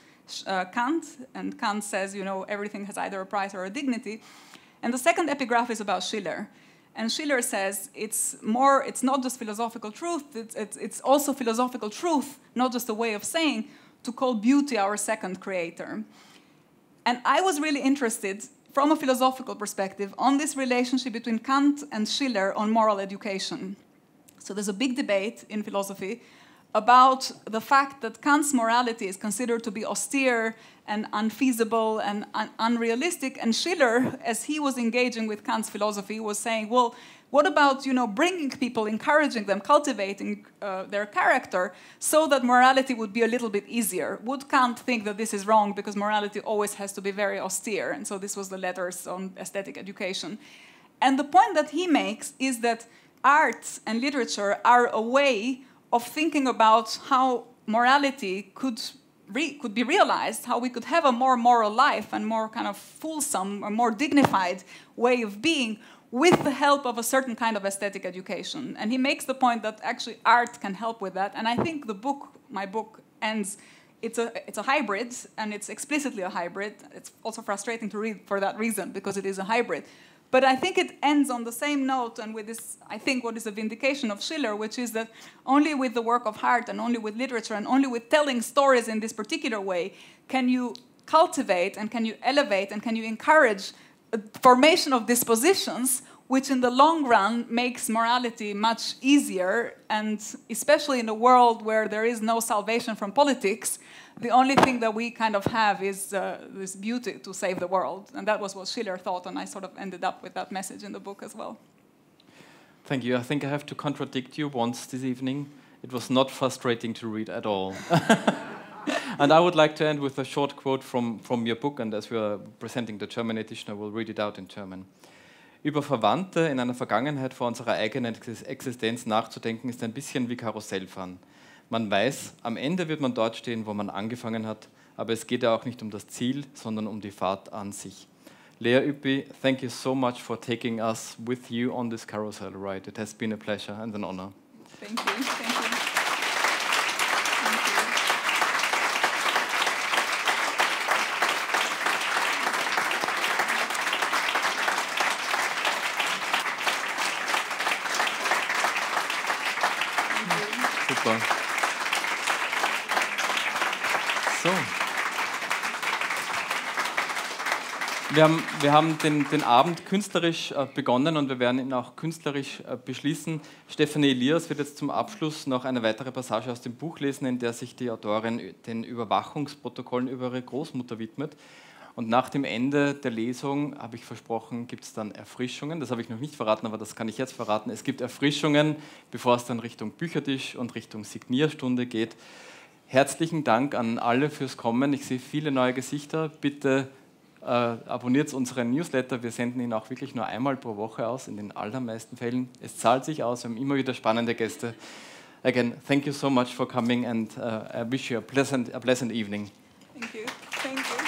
Kant, and Kant says, you know, everything has either a price or a dignity. And the second epigraph is about Schiller. And Schiller says it's not just philosophical truth, it's also philosophical truth, not just a way of saying, to call beauty our second creator. And I was really interested, from a philosophical perspective, on this relationship between Kant and Schiller on moral education. So there's a big debate in philosophy about the fact that Kant's morality is considered to be austere and unfeasible and unrealistic. And Schiller, as he was engaging with Kant's philosophy, was saying, well, what about, you know, bringing people, encouraging them, cultivating their character so that morality would be a little bit easier? Would Kant think that this is wrong because morality always has to be very austere? And so this was the letters on aesthetic education. And the point that he makes is that art and literature are a way of thinking about how morality could be realized, how we could have a more moral life and more kind of fulsome, a more dignified way of being with the help of a certain kind of aesthetic education. And he makes the point that actually art can help with that. And I think the book, my book, ends, it's a hybrid, and it's explicitly a hybrid. It's also frustrating to read for that reason, because it is a hybrid. But I think it ends on the same note, and with this, I think, what is a vindication of Schiller, which is that only with the work of art and only with literature and only with telling stories in this particular way can you cultivate and can you elevate and can you encourage a formation of dispositions which in the long run makes morality much easier. And especially in a world where there is no salvation from politics, the only thing that we kind of have is this beauty to save the world. And that was what Schiller thought, and I sort of ended up with that message in the book as well. Thank you. I think I have to contradict you once this evening. It was not frustrating to read at all. And I would like to end with a short quote from your book, and as we are presenting the German edition, I will read it out in German. Über Verwandte in einer Vergangenheit vor unserer eigenen Existenz nachzudenken, ist ein bisschen wie Karussellfahren. Man weiß, am Ende wird man dort stehen, wo man angefangen hat, aber es geht ja auch nicht um das Ziel, sondern um die Fahrt an sich. Lea Ypi, thank you so much for taking us with you on this carousel ride. It has been a pleasure and an honor. Thank you. Thank you. Thank you. Super. So. Wir haben den Abend künstlerisch begonnen und wir werden ihn auch künstlerisch beschließen. Stefanie Elias wird jetzt zum Abschluss noch eine weitere Passage aus dem Buch lesen, in der sich die Autorin den Überwachungsprotokollen über ihre Großmutter widmet. Und nach dem Ende der Lesung, habe ich versprochen, gibt es dann Erfrischungen. Das habe ich noch nicht verraten, aber das kann ich jetzt verraten. Es gibt Erfrischungen, bevor es dann Richtung Büchertisch und Richtung Signierstunde geht. Herzlichen Dank an alle fürs Kommen. Ich sehe viele neue Gesichter. Bitte abonniert unseren Newsletter. Wir senden ihn auch wirklich nur einmal pro Woche aus, in den allermeisten Fällen. Es zahlt sich aus, wir haben immer wieder spannende Gäste. again, thank you so much for coming, and I wish you a pleasant evening. Thank you. Thank you.